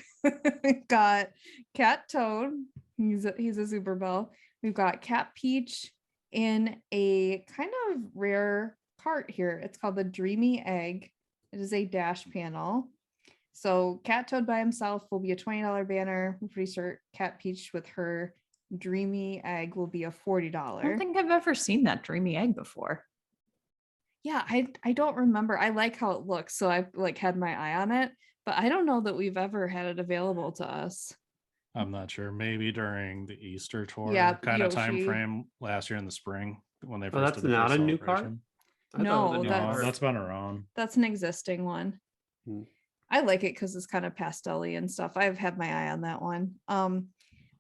We've got Cat Toad. He's a Super Bell. We've got Cat Peach in a kind of rare cart here. It's called the Dreamy Egg. It is a dash panel. So Cat Toad by himself will be a $20 banner. I'm pretty sure Cat Peach with her Dreamy Egg will be a $40. I don't think I've ever seen that dreamy egg before. Yeah, I don't remember. I like how it looks, so I've like had my eye on it, but I don't know that we've ever had it available to us. I'm not sure. Maybe during the Easter tour Yeah, kind of time Yoshi. frame last year in the spring when they first Oh, that's did the not first a new card? celebration. I thought it was No, a new No, that's- that's been around. That's an existing one. Hmm. I like it because it's kind of pastel-y and stuff. I've had my eye on that one.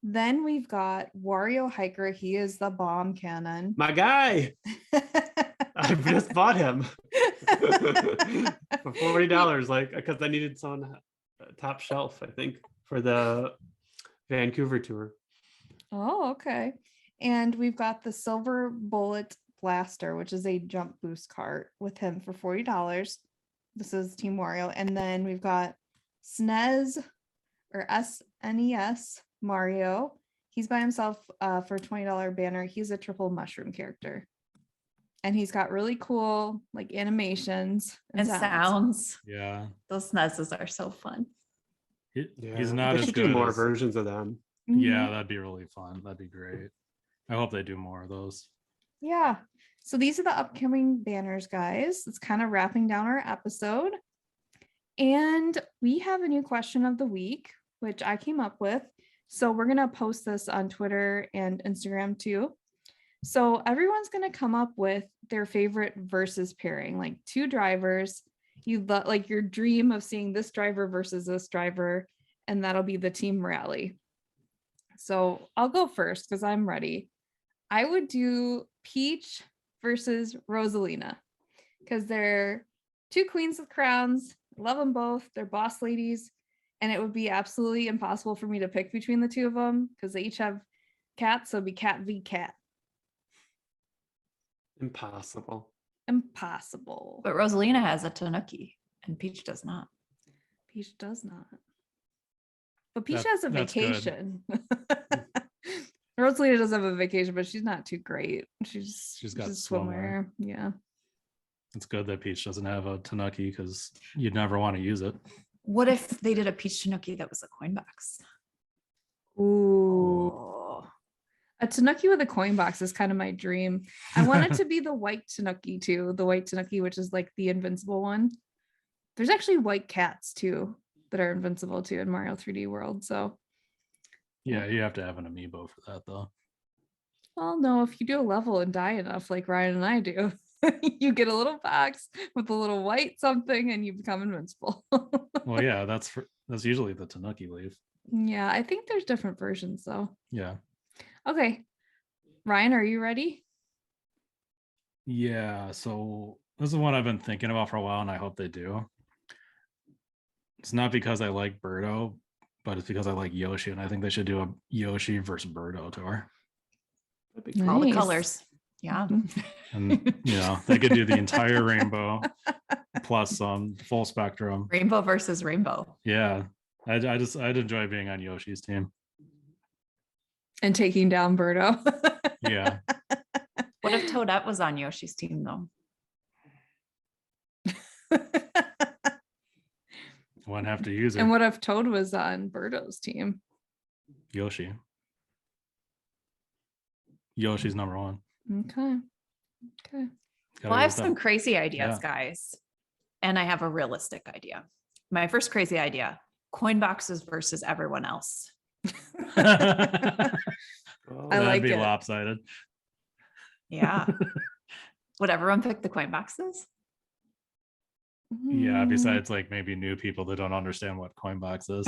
Then we've got Wario Hiker. He is the bomb cannon. My guy. I just bought him for $40, like because I needed someone top shelf, I think, for the Vancouver tour. Oh, okay. And we've got the Silver Bullet Blaster, which is a jump boost cart with him for $40. This is Team Wario. And then we've got SNES or SNES Mario. He's by himself for a $20 banner. He's a triple mushroom character. And he's got really cool like animations And sounds. Yeah. Those snuzzes are so fun. He's not They as should good do more as, versions of them. Yeah, Mhm. that'd be really fun. That'd be great. I hope they do more of those. Yeah. So these are the upcoming banners, guys. It's kind of wrapping down our episode. And we have a new question of the week, which I came up with. So we're going to post this on Twitter and Instagram too. So everyone's going to come up with their favorite versus pairing, like 2 drivers. Like your dream of seeing this driver versus this driver, and that'll be the team rally. So I'll go first because I'm ready. I would do Peach versus Rosalina because they're two queens with crowns. Love them both. They're boss ladies. And it would be absolutely impossible for me to pick between the two of them because they each have cats. So it'd be cat v cat. Impossible. Impossible. But Rosalina has a Tanuki and Peach does not. Peach does not. But Peach That- has a that's good. vacation. Rosalina does have a vacation, but she's not too great. She's got a swimwear. Yeah. It's good that Peach doesn't have a Tanuki because you'd never want to use it. What if they did a Peach Tanuki that was a coin box? Ooh. Oh. A Tanuki with a coin box is kind of my dream. I want it to be the white Tanuki too. The white Tanuki, which is like the invincible one. There's actually white cats too that are invincible too in Mario 3D World. So, Yeah, you have to have an amiibo for that though. well, no, if you do a level and die enough, like Ryan and I do, you get a little box with a little white something and you become invincible. Well, yeah, that's usually the Tanuki leaf. Yeah, I think there's different versions though. Yeah. Okay. Ryan, are you ready? Yeah, so this is one I've been thinking about for a while, and I hope they do. It's not because I like Birdo, but it's because I like Yoshi, and I think they should do a Yoshi versus Birdo tour. That'd be All the Nice. colors. Yeah. And they could do the entire rainbow plus some full spectrum. Rainbow versus rainbow. Yeah, I'd enjoy being on Yoshi's team. And taking down Birdo. Yeah. What if Toadette was on Yoshi's team though? Wouldn't have to use it. And what if Toad was on Birdo's team? Yoshi. Yoshi's number one. Okay. Gotta Well, I go have with some that. crazy ideas, Yeah. guys. And I have a realistic idea. My first crazy idea, coin boxes versus everyone else. Oh, I That'd like be it. lopsided. Yeah. Would everyone pick the coin boxes? Yeah, Mm, besides like maybe new people that don't understand what Coinbox is.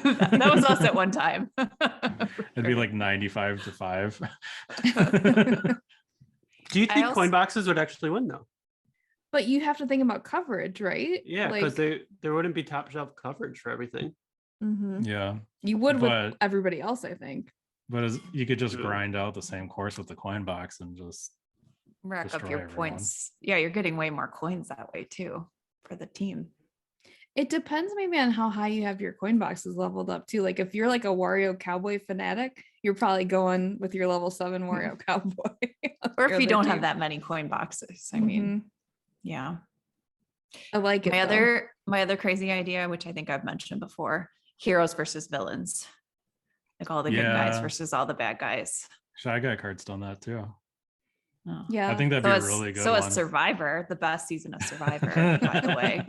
That was us at one time. It'd be like 95 to 5. Do you I think also- coin boxes would actually win though? But you have to think about coverage, right? Yeah, because there wouldn't be top shelf coverage for everything. Mhm. Yeah. You would with But- everybody else, I think. But you could just Yeah. grind out the same course with the Coinbox and just Rack up destroy your everyone. points. Yeah, you're getting way more coins that way too for the team. It depends maybe on how high you have your coin boxes leveled up too. Like if you're like a Wario cowboy fanatic, you're probably going with your level 7 Wario cowboy. Or if you don't have that many coin boxes. I mean, Mhm. yeah. I like it. My though. other crazy idea, which I think I've mentioned before, heroes versus villains. Like all the good guys Yeah. versus all the bad guys. Shy Guy Kart's done that too. Oh. Yeah. I think that'd So be a as, really good so one. as Survivor, the best season of Survivor, by the way.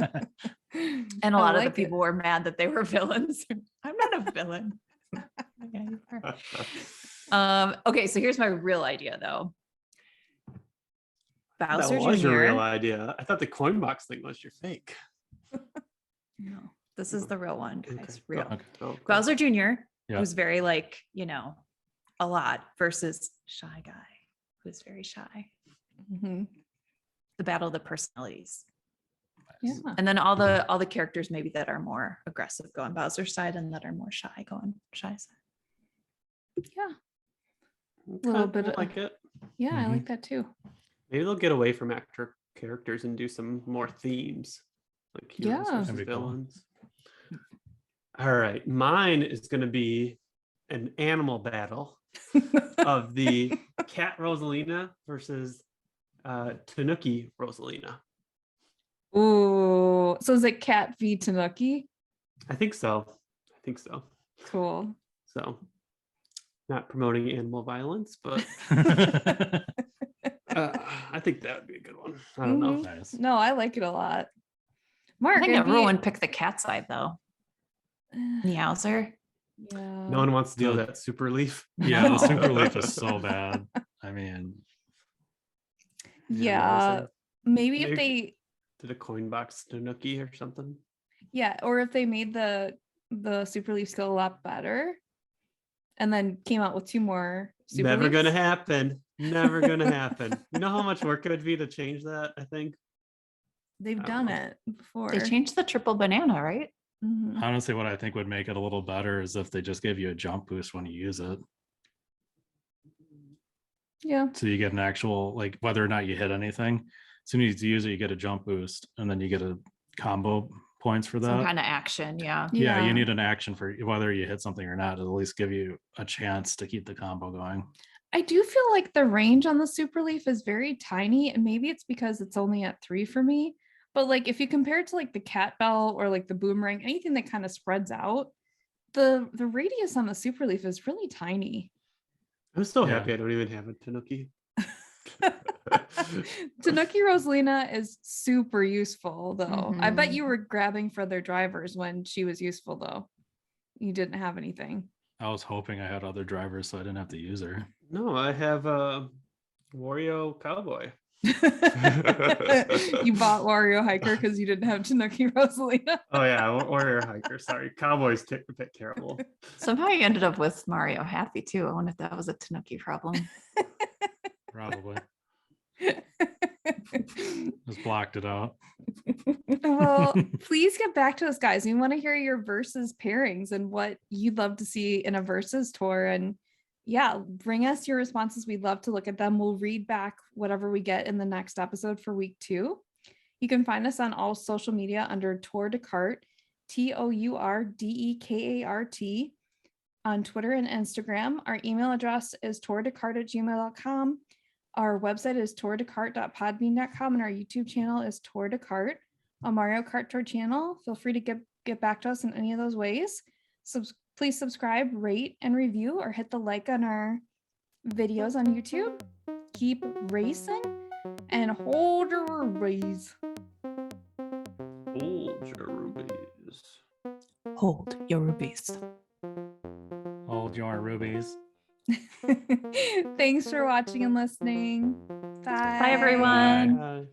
And a lot of the people were mad that they were villains. I'm not a villain. Yeah, you are. Okay, so here's my real idea though. Bowser That was Jr. your real idea. I thought the coin box thing was your fake. No, this is the real one, guys. Okay, Real. Okay. Go. Bowser Jr., Yeah. who's very like, a lot versus Shy Guy, who's very shy. Mhm. The battle of the personalities. Yeah. And then all the characters maybe that are more aggressive go on Bowser's side and that are more shy go on shy side. Yeah. Okay, Little bit I of- like it. Yeah, I Mhm. like that too. Maybe they'll get away from actor characters and do some more themes, like heroes Yeah. versus That'd be cool. villains. All right, mine is going to be an animal battle of the cat Rosalina versus Tanuki Rosalina. Ooh. So is it Cat v Tanuki? I think so. Cool. So, not promoting animal violence, but I think that would be a good one. I don't know. Mhm. Nice. No, I like it a lot. I Mark, think I'd be- everyone picked the cat side though. Meowser. Yeah. No one wants to deal with that super leaf. Yeah, the No. super leaf is so bad. I mean, Yeah. Maybe if Maybe- they Did a coin box Tanuki or something. Yeah, or if they made the super leaf skill a lot better and then came out with 2 more super Never gonna leaves. happen. Never gonna happen. You know how much work it would be to change that? I think. They've I don't done know. it before. They changed the triple banana, right? Mhm. Honestly, what I think would make it a little better is if they just give you a jump boost when you use it. Yeah. So you get an actual, like, whether or not you hit anything, as soon as you use it, you get a jump boost, and then you get a combo points for Some that. kind of action. Yeah. Yeah, you need an action for whether you hit something or not, to at least give you a chance to keep the combo going. I do feel like the range on the Super Leaf is very tiny, and maybe it's because it's only at 3 for me. But like if you compare it to like the cat bell or like the boomerang, anything that kind of spreads out, the radius on the Super Leaf is really tiny. I'm so Yeah. happy I don't even have a Tanuki. Tanuki Rosalina is super useful though. I bet Mhm. you were grabbing for their drivers when she was useful though. You didn't have anything. I was hoping I had other drivers so I didn't have to use her. No, I have a Wario cowboy. You bought Wario Hiker because you didn't have Tanuki Rosalina. Oh yeah, Warrior Hiker. Sorry, Cowboy's a bit terrible. Somehow you ended up with Mario Happy too. I wonder if that was a Tanuki problem. Probably. Just blocked it out. Well, please get back to us, guys. We want to hear your versus pairings and what you'd love to see in a versus tour. And yeah, bring us your responses. We'd love to look at them. We'll read back whatever we get in the next episode for week 2. You can find us on all social media under Tour de Kart, TOURDEKART, on Twitter and Instagram. Our email address is tourdekart@gmail.com. Our website is tourdekart.podbean.com, and our YouTube channel is Tour de Kart, a Mario Kart Tour channel. Feel free to get back to us in any of those ways. Please subscribe, rate, and review, or hit the like on our videos on YouTube. Keep racing and hold your rubies. Hold your rubies. Hold your rubies. Hold your rubies. Thanks for watching and listening. Bye. Bye, everyone. Bye.